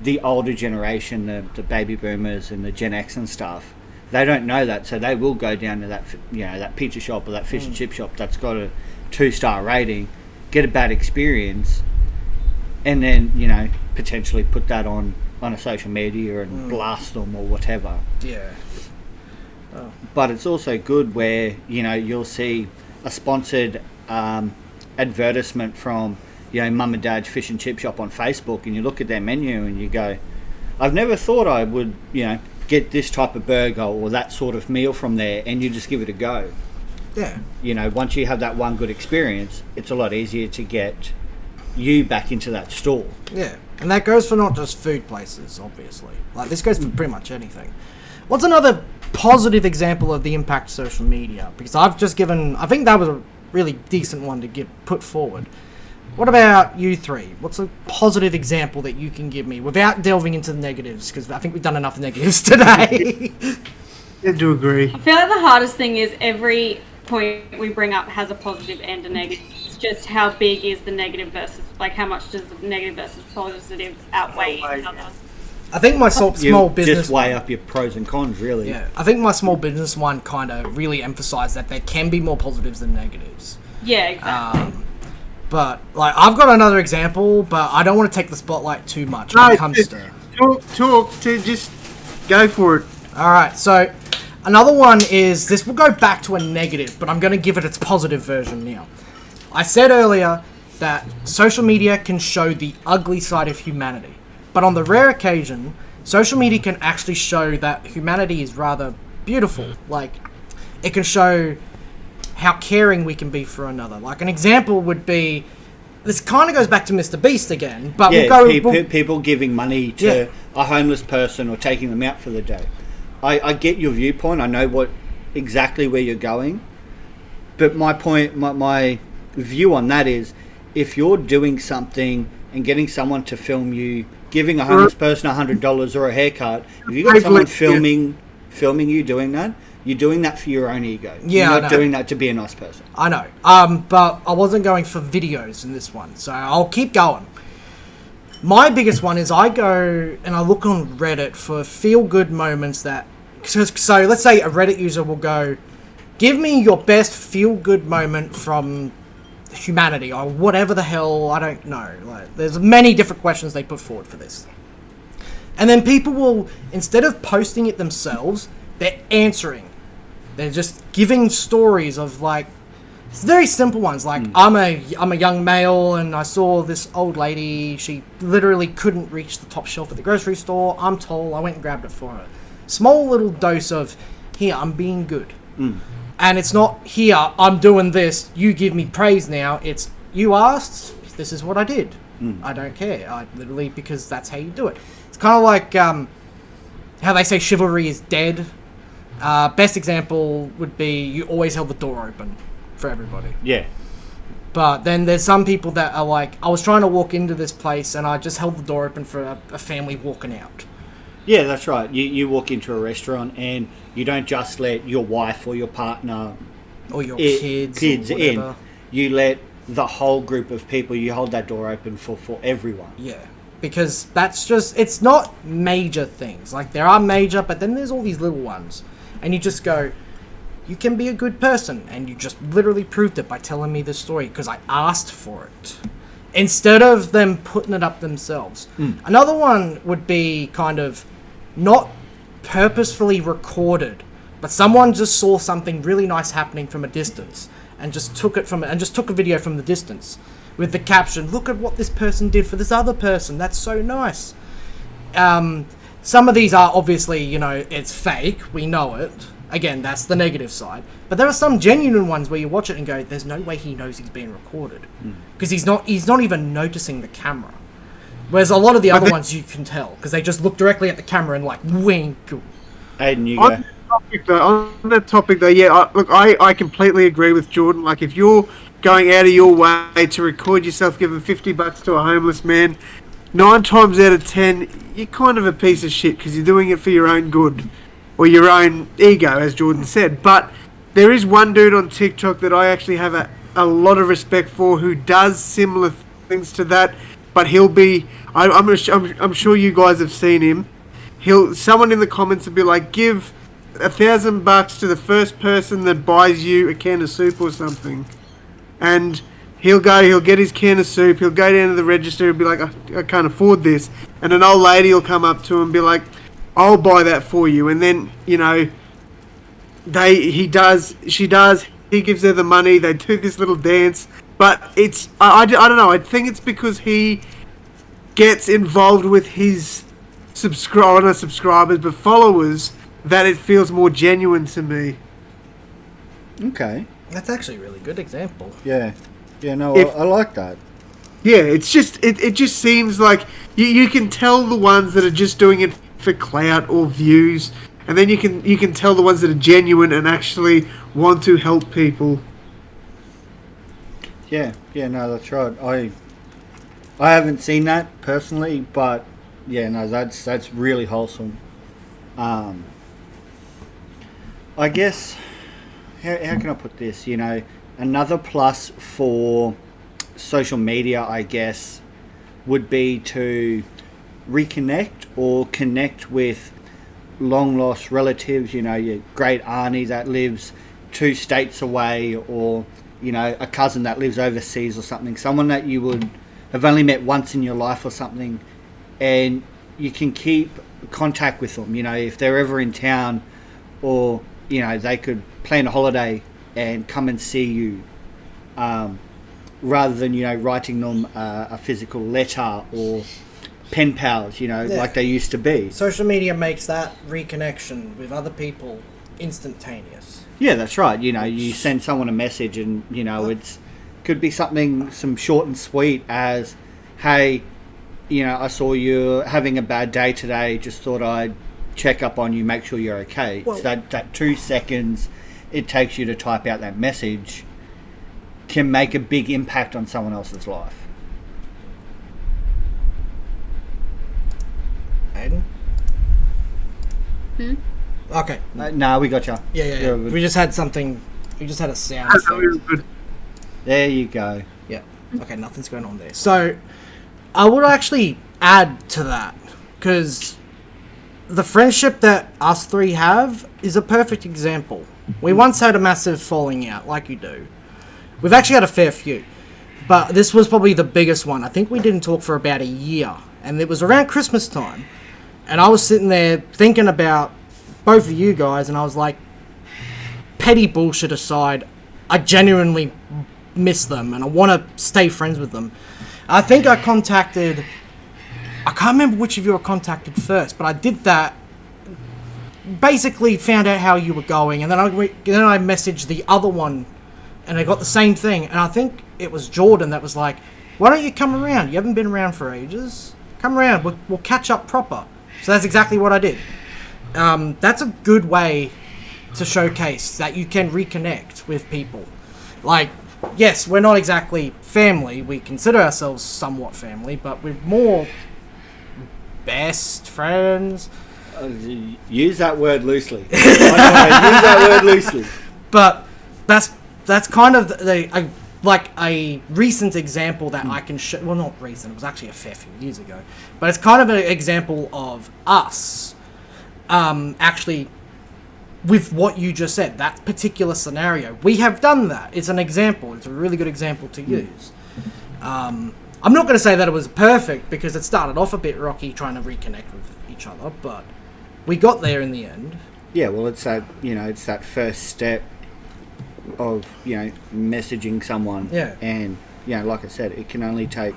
[SPEAKER 3] the older generation, the baby boomers and the Gen X and stuff, they don't know that, so they will go down to that, that pizza shop or that fish and chip shop that's got a 2-star rating, get a bad experience, and then potentially put that on a social media and blast them or whatever.
[SPEAKER 2] Yeah. Oh.
[SPEAKER 3] But it's also good where you'll see a sponsored advertisement from Mum and Dad's fish and chip shop on Facebook, and you look at their menu and you go, I've never thought I would get this type of burger or that sort of meal from there, and you just give it a go.
[SPEAKER 2] Yeah.
[SPEAKER 3] Once you have that one good experience, it's a lot easier to get you back into that store.
[SPEAKER 2] Yeah, and that goes for not just food places, obviously. Like, this goes for pretty much anything. What's another positive example of the impact of social media? Because I've just given... I think that was a really decent one to put forward. What about you three? What's a positive example that you can give me without delving into the negatives? Because I think we've done enough negatives today.
[SPEAKER 4] I do agree.
[SPEAKER 5] I feel like the hardest thing is every point we bring up has a positive and a negative. It's just how big is the negative versus, like, how much does the negative versus positive outweigh each other?
[SPEAKER 2] I think my small business...
[SPEAKER 3] just weigh up your pros and cons, really.
[SPEAKER 2] Yeah, I think my small business one kind of really emphasised that there can be more positives than negatives.
[SPEAKER 5] Yeah, exactly.
[SPEAKER 2] But, like, I've got another example, but I don't want to take the spotlight too much when it comes to...
[SPEAKER 4] Just go for it.
[SPEAKER 2] Alright, so another one is... This will go back to a negative, but I'm going to give it its positive version now. I said earlier that social media can show the ugly side of humanity. But on the rare occasion, social media can actually show that humanity is rather beautiful. Like, it can show how caring we can be for another. Like, an example would be... This kind of goes back to Mr. Beast again, but
[SPEAKER 3] people giving money to a homeless person or taking them out for the day. I get your viewpoint. I know exactly where you're going. But my point, my view on that is, if you're doing something and getting someone to film you, giving a homeless person $100 or a haircut, if you got someone filming you doing that, you're doing that for your own ego.
[SPEAKER 2] Yeah,
[SPEAKER 3] you're not doing that to be a nice person.
[SPEAKER 2] I know. But I wasn't going for videos in this one, so I'll keep going. My biggest one is I go and I look on Reddit for feel-good moments that... So let's say a Reddit user will go, give me your best feel-good moment from humanity or whatever the hell, I don't know. Like, there's many different questions they put forward for this. And then people will, instead of posting it themselves, they're answering. They're just giving stories of, like, it's very simple ones. Like, I'm a young male and I saw this old lady. She literally couldn't reach the top shelf at the grocery store. I'm tall. I went and grabbed it for her. Small little dose of, here, I'm being good. And it's not, here, I'm doing this. You give me praise now. It's, you asked, this is what I did. I don't care. Literally, because that's how you do it. It's kind of like how they say chivalry is dead. Best example would be you always held the door open for everybody.
[SPEAKER 3] Yeah.
[SPEAKER 2] But then there's some people that are like, I was trying to walk into this place and I just held the door open for a family walking out.
[SPEAKER 3] Yeah, that's right. You walk into a restaurant and you don't just let your wife or your partner
[SPEAKER 2] or your kids or
[SPEAKER 3] in. You let the whole group of people, you hold that door open for everyone.
[SPEAKER 2] Yeah. Because that's just, it's not major things. Like, there are major, but then there's all these little ones. And you just go, you can be a good person. And you just literally proved it by telling me this story because I asked for it. Instead of them putting it up themselves. Another one would be kind of not purposefully recorded, but someone just saw something really nice happening from a distance and just took a video from the distance with the caption, look at what this person did for this other person. That's so nice. Some of these are obviously, it's fake. We know it. Again, that's the negative side. But there are some genuine ones where you watch it and go, there's no way he knows he's being recorded. Because he's not even noticing the camera. Whereas a lot of the other ones you can tell, because they just look directly at the camera and like, wink.
[SPEAKER 3] Aden, you go.
[SPEAKER 4] On that topic though, yeah, I completely agree with Jordan. Like, if you're going out of your way to record yourself giving $50 to a homeless man, 9 times out of 10, you're kind of a piece of shit because you're doing it for your own good or your own ego, as Jordan said. But there is one dude on TikTok that I actually have a lot of respect for who does similar things to that. but he'll be. I'm sure you guys have seen him. Someone in the comments will be like, give $1,000 to the first person that buys you a can of soup or something, and he'll get his can of soup, he'll go down to the register, he'll be like, I can't afford this, and an old lady will come up to him and be like, I'll buy that for you, and then, you know, he gives her the money, they do this little dance, but I don't know, I think it's because he gets involved with his not subscribers, but followers, that it feels more genuine to me.
[SPEAKER 3] Okay.
[SPEAKER 2] That's actually a really good example.
[SPEAKER 3] Yeah. Yeah, no, I like that.
[SPEAKER 4] Yeah, it's just it just seems like you can tell the ones that are just doing it for clout or views, and then you can tell the ones that are genuine and actually want to help people.
[SPEAKER 3] Yeah, no, that's right. I haven't seen that personally, but yeah, no, that's really wholesome. I guess how can I put this? You know, another plus for social media, I guess, would be to reconnect or connect with long lost relatives. You know, your great auntie that lives 2 states away, or you know, a cousin that lives overseas or something. Someone that you would have only met once in your life or something, and you can keep contact with them. You know, if they're ever in town, or you know, they could plan a holiday and come and see you, rather than, you know, writing them a physical letter or pen pals, you know, like they used to be.
[SPEAKER 2] Social media makes that reconnection with other people instantaneous.
[SPEAKER 3] Yeah, that's right. You know, you send someone a message and, you know, could be some short and sweet as, hey, you know, I saw you having a bad day today, just thought I'd check up on you, make sure you're okay. Well, so that 2 seconds it takes you to type out that message can make a big impact on someone else's life.
[SPEAKER 2] Aden? Okay.
[SPEAKER 3] No, we got you.
[SPEAKER 2] Yeah. We just had something. We just had a sound effect.
[SPEAKER 3] There you go.
[SPEAKER 2] Yeah. Okay, nothing's going on there. So, I would actually add to that, because the friendship that us 3 have is a perfect example. We once had a massive falling out, like you do. We've actually had a fair few, but this was probably the biggest one. I think we didn't talk for about a year, and it was around Christmas time. And I was sitting there thinking about both of you guys, and I was like, petty bullshit aside, I genuinely miss them, and I want to stay friends with them. I think I can't remember which of you I contacted first, but I did that. Basically found out how you were going, and then I messaged the other one, and I got the same thing. And I think it was Jordan that was like, why don't you come around? You haven't been around for ages. Come around, we'll catch up proper. So that's exactly what I did. That's a good way to showcase that you can reconnect with people. Like, yes, we're not exactly family. We consider ourselves somewhat family, but we're more best friends.
[SPEAKER 3] Use that word loosely. Use that word loosely.
[SPEAKER 2] But that's kind of a recent example that I can show. Well, not recent. It was actually a fair few years ago. But it's kind of an example of us actually with what you just said. That particular scenario, we have done that. It's an example. It's a really good example to use. I'm not going to say that it was perfect, because it started off a bit rocky trying to reconnect with each other, but we got there in the end.
[SPEAKER 3] Yeah, well, it's that first step of, you know, messaging someone.
[SPEAKER 2] Yeah.
[SPEAKER 3] And, you know, like I said, it can only take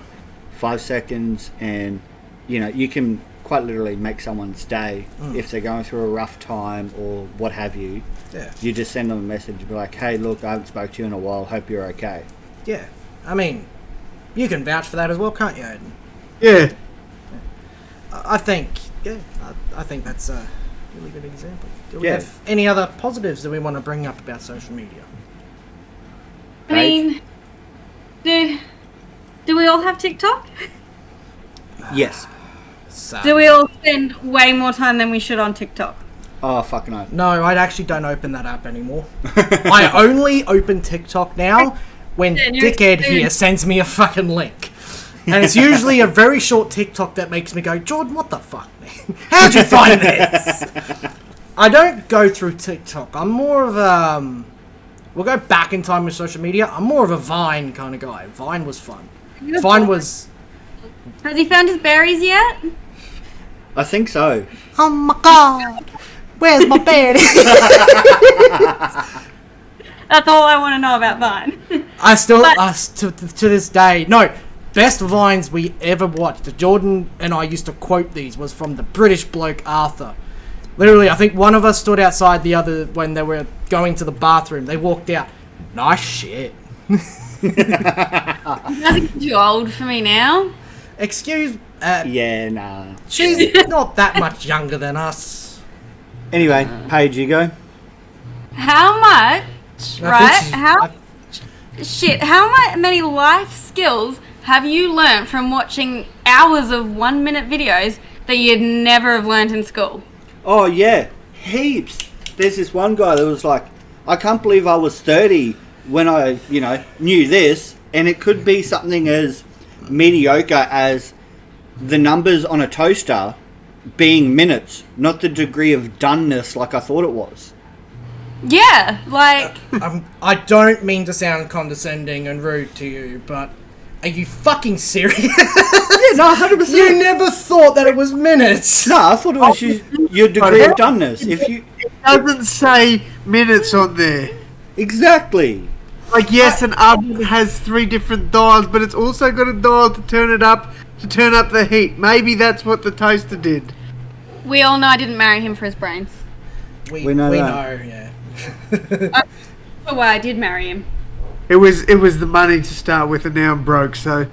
[SPEAKER 3] 5 seconds, and, you know, you can quite literally make someone's day if they're going through a rough time or what have you.
[SPEAKER 2] Yeah.
[SPEAKER 3] You just send them a message and be like, hey, look, I haven't spoke to you in a while, hope you're okay.
[SPEAKER 2] Yeah. I mean, you can vouch for that as well, can't you, Aden?
[SPEAKER 4] Yeah.
[SPEAKER 2] I think that's a really good example. Do we
[SPEAKER 3] Yeah.
[SPEAKER 2] have any other positives that we want to bring up about social media?
[SPEAKER 5] I mean, do we all have TikTok?
[SPEAKER 3] Yes.
[SPEAKER 2] Sad.
[SPEAKER 5] Do we all spend way more time than we should on TikTok?
[SPEAKER 3] Oh, fucking no.
[SPEAKER 2] No, I actually don't open that app anymore. I only open TikTok now when
[SPEAKER 5] Yeah, you're
[SPEAKER 2] dickhead
[SPEAKER 5] soon.
[SPEAKER 2] here sends me a fucking link. And it's usually a very short TikTok that makes me go, Jordan, what the fuck, man? How'd you find this? I don't go through TikTok. I'm more of a... we'll go back in time with social media. I'm more of a Vine kind of guy. Vine was fun. Vine was...
[SPEAKER 5] Has he found his berries yet?
[SPEAKER 3] I think so.
[SPEAKER 2] Oh my god. Where's my bed?
[SPEAKER 5] That's all I want to know about Vine.
[SPEAKER 2] I still, to this day, no, best Vines we ever watched, Jordan and I used to quote these, was from the British bloke Arthur. Literally, I think one of us stood outside the other when they were going to the bathroom. They walked out. Nice shit.
[SPEAKER 5] You guys are too old for me now.
[SPEAKER 2] Excuse,
[SPEAKER 3] Yeah, nah.
[SPEAKER 2] she's not that much younger than us.
[SPEAKER 3] Anyway, Paige, you go.
[SPEAKER 5] How much, right?
[SPEAKER 2] I-
[SPEAKER 5] How many life skills have you learnt from watching hours of 1 minute videos that you'd never have learnt in school?
[SPEAKER 3] Oh, yeah. Heaps. There's this one guy that was like, I can't believe I was 30 when I, knew this. And it could be something as mediocre as the numbers on a toaster being minutes, not the degree of doneness like I thought it was.
[SPEAKER 5] Yeah, like...
[SPEAKER 2] I don't mean to sound condescending and rude to you, but are you fucking serious?
[SPEAKER 3] Yeah, no, 100%.
[SPEAKER 2] You never thought that it was minutes.
[SPEAKER 3] No, I thought it was your degree of doneness. If you...
[SPEAKER 4] It doesn't say minutes on there.
[SPEAKER 3] Exactly.
[SPEAKER 4] Like, yes, an oven has 3 different dials, but it's also got a dial to turn it up, to turn up the heat. Maybe that's what the toaster did.
[SPEAKER 5] We all know I didn't marry him for his brains.
[SPEAKER 2] We
[SPEAKER 3] know
[SPEAKER 2] know,
[SPEAKER 3] that.
[SPEAKER 2] yeah.
[SPEAKER 5] That's why I did marry him.
[SPEAKER 4] It was the money to start with, and now I'm broke, so...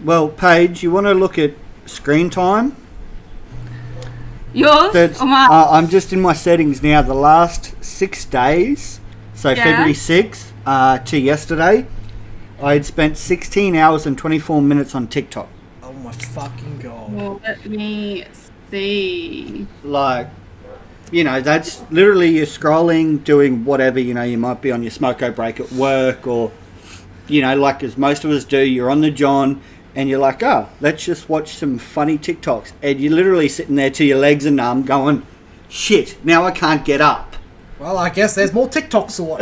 [SPEAKER 3] Well, Paige, you want to look at screen time?
[SPEAKER 5] Yours or mine?
[SPEAKER 3] I'm just in my settings now. The last 6 days, so
[SPEAKER 5] Yeah.
[SPEAKER 3] February 6th to yesterday, I had spent 16 hours and 24 minutes on TikTok.
[SPEAKER 2] Oh my fucking god.
[SPEAKER 5] Well, let me see.
[SPEAKER 3] Like, that's literally you're scrolling, doing whatever, you might be on your smoko break at work or, like as most of us do, you're on the John and you're like, oh, let's just watch some funny TikToks. And you're literally sitting there till your legs are numb going, shit, now I can't get up.
[SPEAKER 2] Well, I guess there's more TikToks to watch.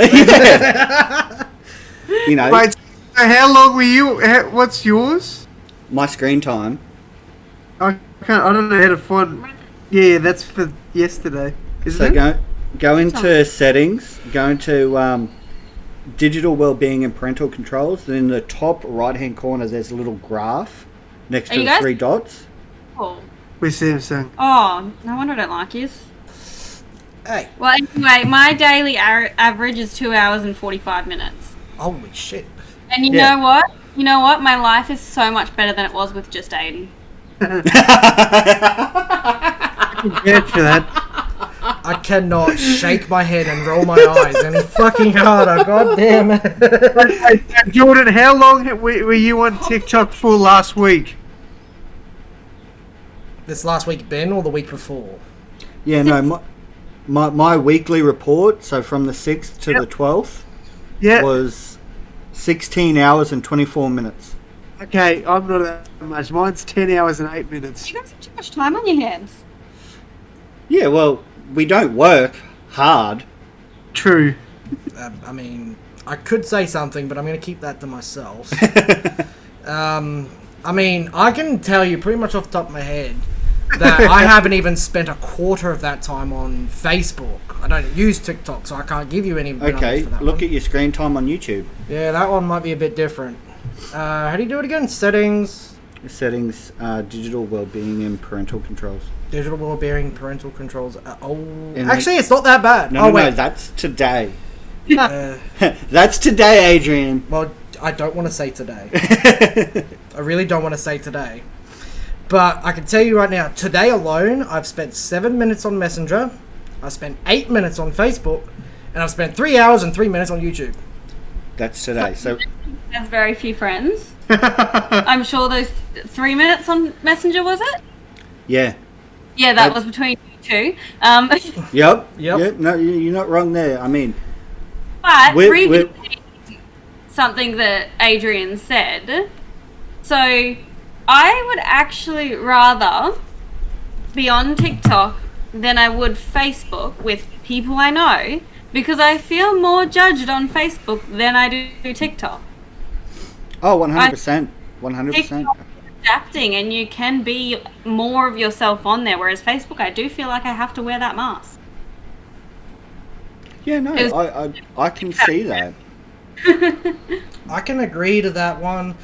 [SPEAKER 4] Wait, so how long were you... what's yours?
[SPEAKER 3] My screen time.
[SPEAKER 4] I don't know how to find... Yeah, that's for yesterday, isn't
[SPEAKER 3] So
[SPEAKER 4] it?
[SPEAKER 3] go into settings, go into digital wellbeing and parental controls. Then in the top right hand corner, there's a little graph next
[SPEAKER 5] Are
[SPEAKER 3] to
[SPEAKER 5] you
[SPEAKER 3] the
[SPEAKER 5] guys-
[SPEAKER 3] 3 dots.
[SPEAKER 5] Oh.
[SPEAKER 4] With Samsung.
[SPEAKER 5] Oh, no wonder I don't like yours.
[SPEAKER 2] Hey,
[SPEAKER 5] Well, anyway, my daily average is 2 hours and 45 minutes.
[SPEAKER 2] holy shit.
[SPEAKER 5] And you
[SPEAKER 3] Yeah.
[SPEAKER 5] know what? You know what? My life is so much better than it was with just Aden.
[SPEAKER 4] Good for that.
[SPEAKER 2] I cannot shake my head and roll my eyes any fucking harder. God damn it.
[SPEAKER 4] Jordan, how long were you on TikTok for last week?
[SPEAKER 2] This last week, Ben, or the week before?
[SPEAKER 3] Yeah, no, my weekly report, so from the 6th to the 12th,
[SPEAKER 4] Yeah.
[SPEAKER 3] was 16 hours and 24 minutes.
[SPEAKER 4] Okay, I'm not that much. Mine's 10 hours and 8 minutes.
[SPEAKER 5] You guys have too much time on your hands.
[SPEAKER 3] Yeah, well, we don't work hard.
[SPEAKER 4] True.
[SPEAKER 2] I mean, I could say something, but I'm going to keep that to myself. I mean, I can tell you pretty much off the top of my head that I haven't even spent a quarter of that time on Facebook. I don't use TikTok, so I can't give you any numbers
[SPEAKER 3] Okay,
[SPEAKER 2] for that
[SPEAKER 3] look
[SPEAKER 2] one.
[SPEAKER 3] at your screen time on YouTube.
[SPEAKER 2] Yeah, that one might be a bit different. How do you do it again? Settings,
[SPEAKER 3] Settings, digital wellbeing and parental controls.
[SPEAKER 2] digital wellbeing, parental controls.
[SPEAKER 3] And
[SPEAKER 2] Actually, it's not that bad.
[SPEAKER 3] No,
[SPEAKER 2] oh,
[SPEAKER 3] no,
[SPEAKER 2] wait.
[SPEAKER 3] no, that's today.
[SPEAKER 2] Uh,
[SPEAKER 3] That's today, Adrian.
[SPEAKER 2] well, I don't want to say today. I really don't want to say today. But I can tell you right now, today alone, I've spent 7 minutes on Messenger, I've spent 8 minutes on Facebook, and I've spent 3 hours and 3 minutes on YouTube.
[SPEAKER 3] That's today. So
[SPEAKER 5] Has very few friends. I'm sure those 3 minutes on Messenger, was it?
[SPEAKER 3] yeah,
[SPEAKER 5] Yeah, that was between you two.
[SPEAKER 3] yep.
[SPEAKER 2] Yep.
[SPEAKER 3] No, you're not wrong there. I mean,
[SPEAKER 5] But
[SPEAKER 3] We're-
[SPEAKER 5] revisiting something that Adrian said, So I would actually rather be on TikTok than I would Facebook with people I know, because I feel more judged on Facebook than I do TikTok.
[SPEAKER 3] Oh, 100%. 100%.
[SPEAKER 5] TikTok is adapting, and you can be more of yourself on there, whereas Facebook, I do feel like I have to wear that mask.
[SPEAKER 3] Yeah, no, I can see that.
[SPEAKER 2] I can agree to that one,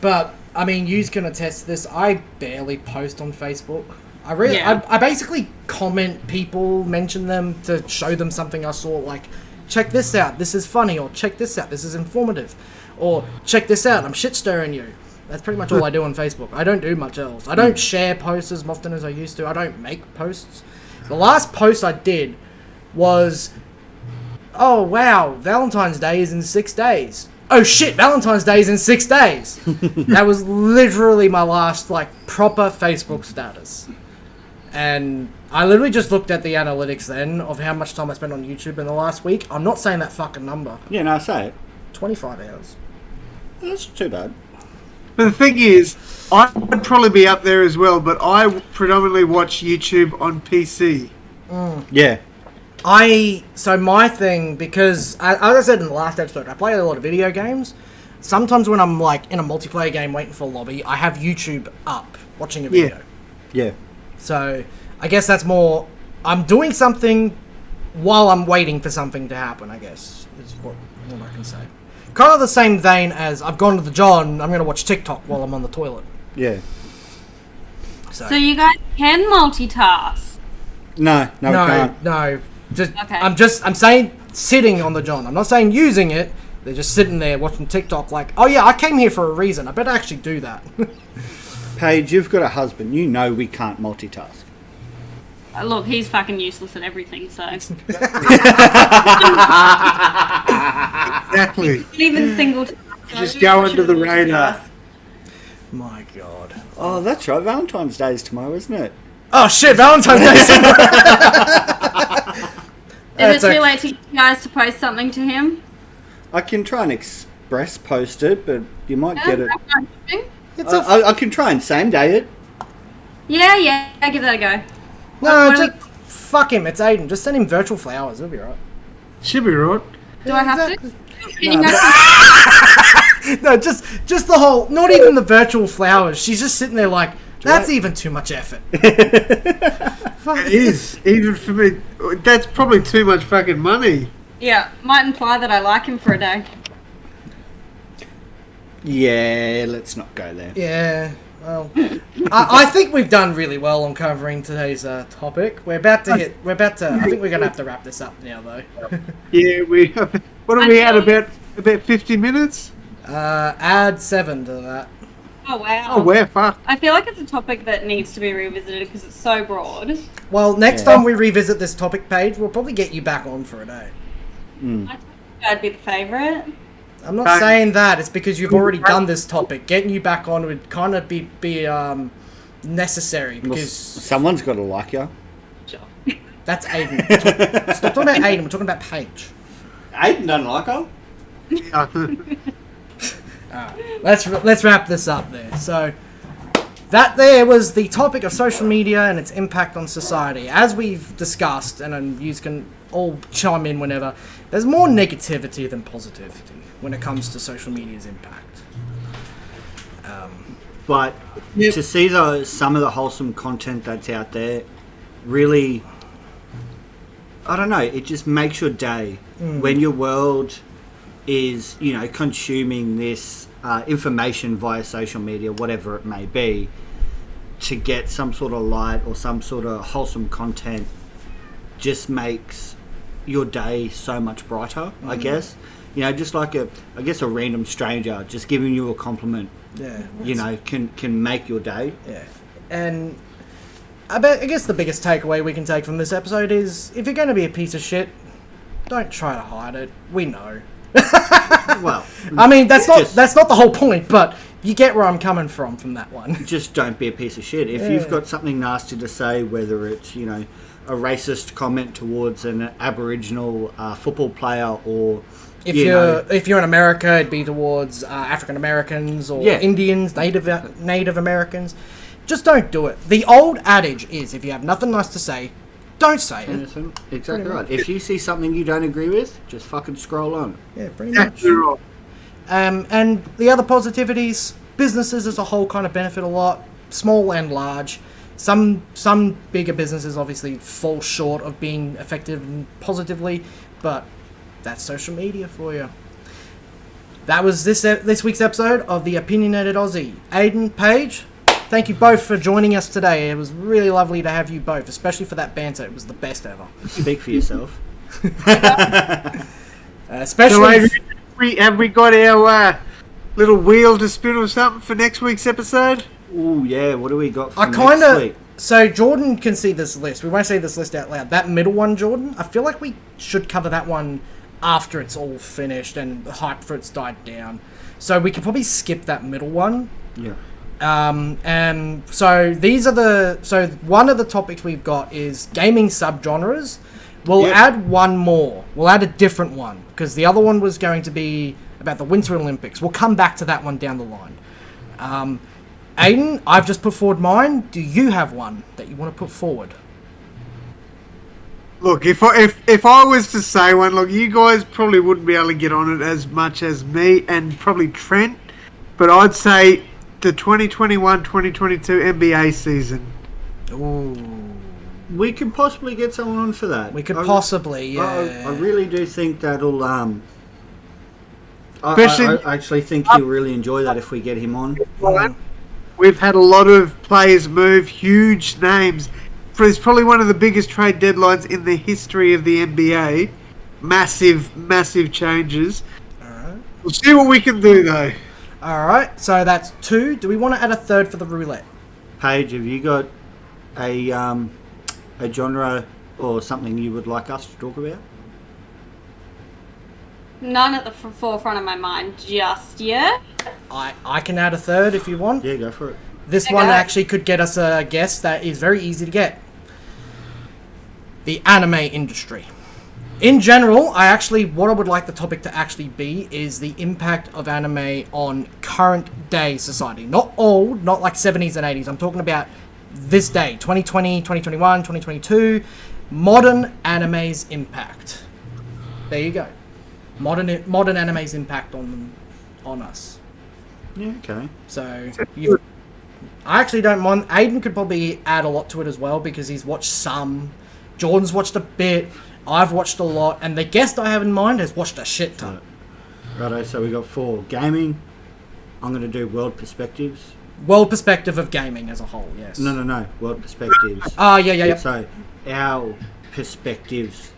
[SPEAKER 2] but I mean, you can attest to this. I barely post on Facebook. I basically comment people, mention them to show them something I saw, like, check this out, this is funny, or check this out, this is informative, or check this out, I'm shit stirring you. That's pretty much all I do on Facebook. I don't do much else. I don't share posts as often as I used to. I don't make posts. The last post I did was, oh wow, Valentine's Day is in 6 days. Oh shit, Valentine's Day is in 6 days. That was literally my last, like, proper Facebook status. And I literally just looked at the analytics then of how much time I spent on YouTube in the last week. I'm not saying that fucking number.
[SPEAKER 3] Yeah, no, say it.
[SPEAKER 2] 25 hours.
[SPEAKER 3] That's too bad.
[SPEAKER 4] But the thing is, I'd probably be up there as well, but I predominantly watch YouTube on PC.
[SPEAKER 3] Yeah.
[SPEAKER 2] So my thing, because, as I said in the last episode, I play a lot of video games. Sometimes when I'm, like, in a multiplayer game waiting for a lobby, I have YouTube up, watching a video.
[SPEAKER 3] Yeah.
[SPEAKER 2] So, I guess that's more, I'm doing something while I'm waiting for something to happen, I guess, is what I can say. Kind of the same vein as, I've gone to the John, I'm going to watch TikTok while I'm on the toilet.
[SPEAKER 3] Yeah.
[SPEAKER 5] So you guys can multitask?
[SPEAKER 3] No, we can't.
[SPEAKER 2] No. Just,
[SPEAKER 5] Okay.
[SPEAKER 2] I'm saying sitting on the John. I'm not saying using it. They're just sitting there watching TikTok like, oh yeah, I came here for a reason. I better actually do that.
[SPEAKER 3] Paige, you've got a husband. You know we can't multitask.
[SPEAKER 5] Look, he's fucking useless at everything, so...
[SPEAKER 4] Exactly.
[SPEAKER 5] Even single...
[SPEAKER 4] Just go under the radar.
[SPEAKER 2] My God.
[SPEAKER 3] Oh, that's right. Valentine's Day is tomorrow, isn't it?
[SPEAKER 2] Oh shit, Valentine's Day.
[SPEAKER 5] Is it too late to get you guys to post something to him?
[SPEAKER 3] I can try and express post it, but you might get it.
[SPEAKER 2] I
[SPEAKER 3] I can try and same day it.
[SPEAKER 5] Yeah, give that a go.
[SPEAKER 2] No, just fuck him. It's Aden. Just send him virtual flowers. It'll be right.
[SPEAKER 4] Should be right.
[SPEAKER 5] Do I have to? Can you guys...
[SPEAKER 2] No, just the whole. Not even the virtual flowers. She's just sitting there like, that's even too much effort.
[SPEAKER 4] It is, even for me. That's probably too much fucking money.
[SPEAKER 5] Yeah, might imply that I like him for a day.
[SPEAKER 3] Yeah, let's not go there.
[SPEAKER 2] Yeah. Well, I think we've done really well on covering today's topic. I think we're gonna have to wrap this up now, though.
[SPEAKER 4] Yeah, what are we at, about 50 minutes?
[SPEAKER 2] Add 7 to that.
[SPEAKER 5] Oh, wow.
[SPEAKER 4] Oh, we're fucked.
[SPEAKER 5] I feel like it's a topic that needs to be revisited because it's so broad.
[SPEAKER 2] Well, next time we revisit this topic, Paige, we'll probably get you back on for a day.
[SPEAKER 5] I think I'd be the favourite.
[SPEAKER 2] I'm not saying that. It's because you've already done this topic. Getting you back on would kind of be necessary, because
[SPEAKER 3] Someone's got to like you.
[SPEAKER 5] Sure.
[SPEAKER 2] that's Aden. Stop talking about Aden. We're talking about Paige.
[SPEAKER 3] Aiden doesn't like her.
[SPEAKER 2] Let's wrap this up there. So that there was the topic of social media and its impact on society. As we've discussed, and you can all chime in whenever, there's more negativity than positivity when it comes to social media's impact.
[SPEAKER 3] But to see some of the wholesome content that's out there, really, I don't know, it just makes your day when your world is, consuming this information via social media, whatever it may be, to get some sort of light or some sort of wholesome content just makes your day so much brighter, I guess. Just like a random stranger just giving you a compliment, can make your day.
[SPEAKER 2] Yeah. And I guess the biggest takeaway we can take from this episode is, if you're going to be a piece of shit, don't try to hide it. We know.
[SPEAKER 3] Well,
[SPEAKER 2] I mean, that's not the whole point, but you get where I'm coming from that one.
[SPEAKER 3] Just don't be a piece of shit. If you've got something nasty to say, whether it's, a racist comment towards an Aboriginal football player, or
[SPEAKER 2] If
[SPEAKER 3] you know,
[SPEAKER 2] if you're in America, it'd be towards African Americans or
[SPEAKER 3] Yeah.
[SPEAKER 2] Indians, Native Americans. Just don't do it. The old adage is, if you have nothing nice to say, don't say it.
[SPEAKER 3] exactly right. If you see something you don't agree with, just fucking scroll on.
[SPEAKER 2] Yeah, pretty much.
[SPEAKER 4] Exactly right.
[SPEAKER 2] And the other positivities, businesses as a whole kind of benefit a lot, small and large. Some bigger businesses obviously fall short of being effective and positively, but that's social media for you. That was this week's episode of the Opinionated Aussie. Aden, Paige, thank you both for joining us today. It was really lovely to have you both, especially for that banter. It was the best ever.
[SPEAKER 3] Speak for yourself.
[SPEAKER 2] Especially...
[SPEAKER 4] So have we got our little wheel to spin or something for next week's episode?
[SPEAKER 3] Ooh, yeah. What do we got for
[SPEAKER 2] I
[SPEAKER 3] next
[SPEAKER 2] kind of...
[SPEAKER 3] week?
[SPEAKER 2] So Jordan can see this list. We won't say this list out loud. That middle one, Jordan, I feel like we should cover that one after it's all finished and the hype for it's died down. So we could probably skip that middle one.
[SPEAKER 3] Yeah.
[SPEAKER 2] And so these are the... So one of the topics we've got is gaming subgenres. We'll add one more. We'll add a different one, because the other one was going to be about the Winter Olympics. We'll come back to that one down the line. Aden, I've just put forward mine. Do you have one that you want to put forward?
[SPEAKER 4] Look, if I was to say one, look, you guys probably wouldn't be able to get on it as much as me and probably Trent, but I'd say the 2021-2022 NBA season.
[SPEAKER 2] Ooh.
[SPEAKER 3] We could possibly get someone on for that.
[SPEAKER 2] We could possibly, yeah.
[SPEAKER 3] I really do think that'll.
[SPEAKER 4] Especially-
[SPEAKER 3] I actually think he'll really enjoy that if we get him on.
[SPEAKER 4] We've had a lot of players move, huge names. It's probably one of the biggest trade deadlines in the history of the NBA. Massive, massive changes.
[SPEAKER 2] Alright.
[SPEAKER 4] We'll see what we can do, though.
[SPEAKER 2] Alright, so that's two. Do we want to add a third for the roulette?
[SPEAKER 3] Paige, have you got a genre or something you would like us to talk about?
[SPEAKER 5] None at the forefront of my mind just yet.
[SPEAKER 2] I can add a third if you want.
[SPEAKER 3] Yeah, go for it.
[SPEAKER 2] This
[SPEAKER 5] Okay.
[SPEAKER 2] one actually could get us a guest that is very easy to get. The anime industry. In general, what I would like the topic to actually be is the impact of anime on current day society. Not old, not like 70s and 80s. I'm talking about this day, 2020, 2021, 2022. Modern anime's impact. There you go. Modern anime's impact on us.
[SPEAKER 3] Yeah, okay.
[SPEAKER 2] So, I actually don't mind. Aden could probably add a lot to it as well, because he's watched some. Jordan's watched a bit. I've watched a lot. And the guest I have in mind has watched a shit ton.
[SPEAKER 3] Righto, so we got 4. Gaming. I'm going to do world perspectives.
[SPEAKER 2] World perspective of gaming as a whole, yes.
[SPEAKER 3] No. World perspectives.
[SPEAKER 2] Yeah.
[SPEAKER 3] So, our perspectives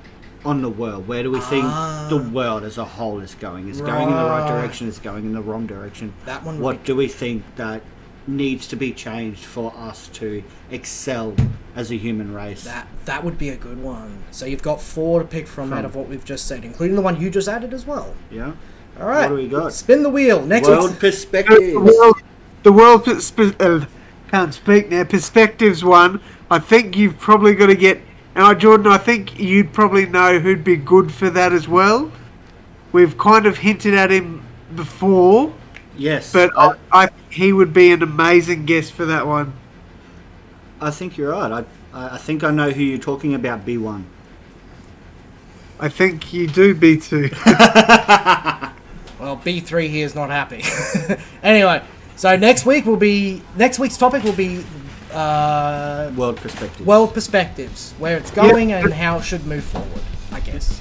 [SPEAKER 3] on the world. Where do we think the world as a whole is going? Is it going in the right direction? Is it going in the wrong direction?
[SPEAKER 2] That one would
[SPEAKER 3] What do we think that needs to be changed for us to excel as a human race?
[SPEAKER 2] That would be a good one. So you've got 4 to pick from out of what we've just said, including the one you just added as well.
[SPEAKER 3] Yeah.
[SPEAKER 2] All right.
[SPEAKER 3] What do we got?
[SPEAKER 2] Spin the wheel. Next
[SPEAKER 3] World
[SPEAKER 2] week's...
[SPEAKER 3] perspectives.
[SPEAKER 4] Can't speak now. Perspectives one. I think you've probably got to get. Now, Jordan, I think you'd probably know who'd be good for that as well. We've kind of hinted at him before,
[SPEAKER 3] Yes.
[SPEAKER 4] but I think he would be an amazing guest for that one.
[SPEAKER 3] I think you're right. I think I know who you're talking about, B1.
[SPEAKER 4] I think you do, B2.
[SPEAKER 2] Well, B3 here is not happy. Anyway, so next week's topic will be
[SPEAKER 3] World perspectives.
[SPEAKER 2] world perspectives, where it's going and how it should move forward, I guess.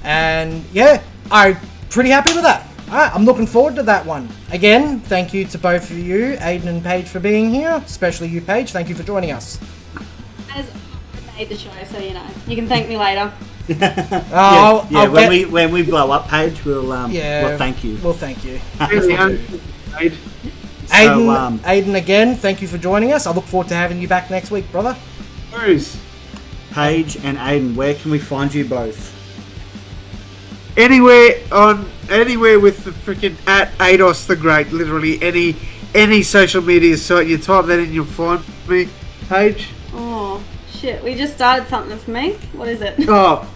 [SPEAKER 2] And yeah, I'm pretty happy with that. Alright, I'm looking forward to that one. Again, thank you to both of you, Aden and Paige, for being here. Especially you, Paige. Thank you for joining us.
[SPEAKER 5] As I made the show, so you know. You can thank me later.
[SPEAKER 3] When we blow up, Paige, we'll thank you.
[SPEAKER 2] Well, thank you.
[SPEAKER 3] So,
[SPEAKER 2] Aden, again, thank you for joining us. I look forward to having you back next week, brother.
[SPEAKER 4] Bruce.
[SPEAKER 3] Paige and Aden, where can we find you both?
[SPEAKER 4] Anywhere with the freaking at Ados the Great. Literally any social media site. You type that in, you'll find me. Paige.
[SPEAKER 5] Oh, shit. We just started something for me. What is it?
[SPEAKER 4] Oh,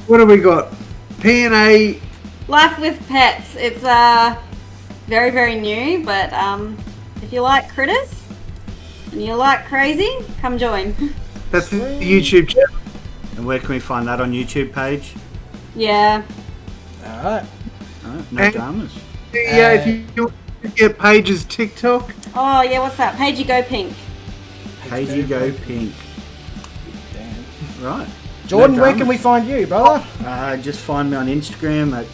[SPEAKER 4] what have we got? P&A.
[SPEAKER 5] Life with Pets. It's very, very new, but if you like critters and you like crazy, come join.
[SPEAKER 4] That's the YouTube channel.
[SPEAKER 3] And where can we find that on YouTube page?
[SPEAKER 5] Yeah.
[SPEAKER 2] Alright.
[SPEAKER 3] No
[SPEAKER 4] And-
[SPEAKER 3] dramas.
[SPEAKER 4] Yeah, if you want to get Paige's TikTok,
[SPEAKER 5] Oh, yeah, what's that? Paige, Go Pink.
[SPEAKER 3] Paige Go Pink.
[SPEAKER 2] Damn.
[SPEAKER 3] Right.
[SPEAKER 2] Jordan,
[SPEAKER 3] No
[SPEAKER 2] where can
[SPEAKER 3] dramas.
[SPEAKER 2] we find you, brother?
[SPEAKER 3] Just find me on Instagram at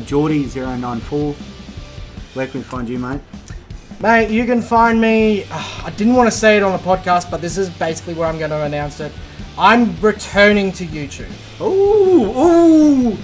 [SPEAKER 3] Geordie094. Where can we find you, mate?
[SPEAKER 2] Mate, you can find me. I didn't want to say it on the podcast, but this is basically where I'm going to announce it. I'm returning to YouTube.
[SPEAKER 3] Ooh!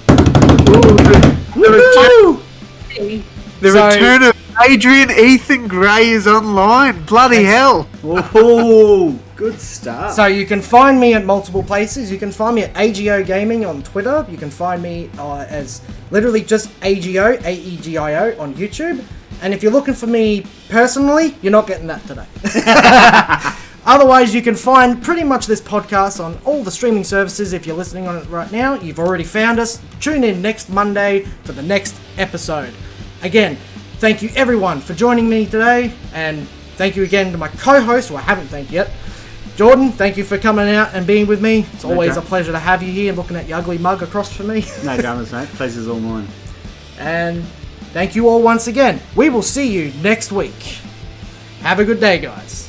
[SPEAKER 4] the
[SPEAKER 2] So-
[SPEAKER 4] return of Adrian Ethan Gray is online. Bloody hell.
[SPEAKER 3] Oh, good start.
[SPEAKER 2] So you can find me at multiple places. You can find me at AGO Gaming on Twitter. You can find me as literally just AGO, AEGIO on YouTube. And if you're looking for me personally, you're not getting that today. Otherwise, you can find pretty much this podcast on all the streaming services. If you're listening on it right now, you've already found us. Tune in next Monday for the next episode. Again, thank you everyone for joining me today. And thank you again to my co-host, who I haven't thanked yet. Jordan, thank you for coming out and being with me. It's always a pleasure to have you here, looking at your ugly mug across from me.
[SPEAKER 3] No dramas, mate. Pleasure's all mine.
[SPEAKER 2] And thank you all once again. We will see you next week. Have a good day, guys.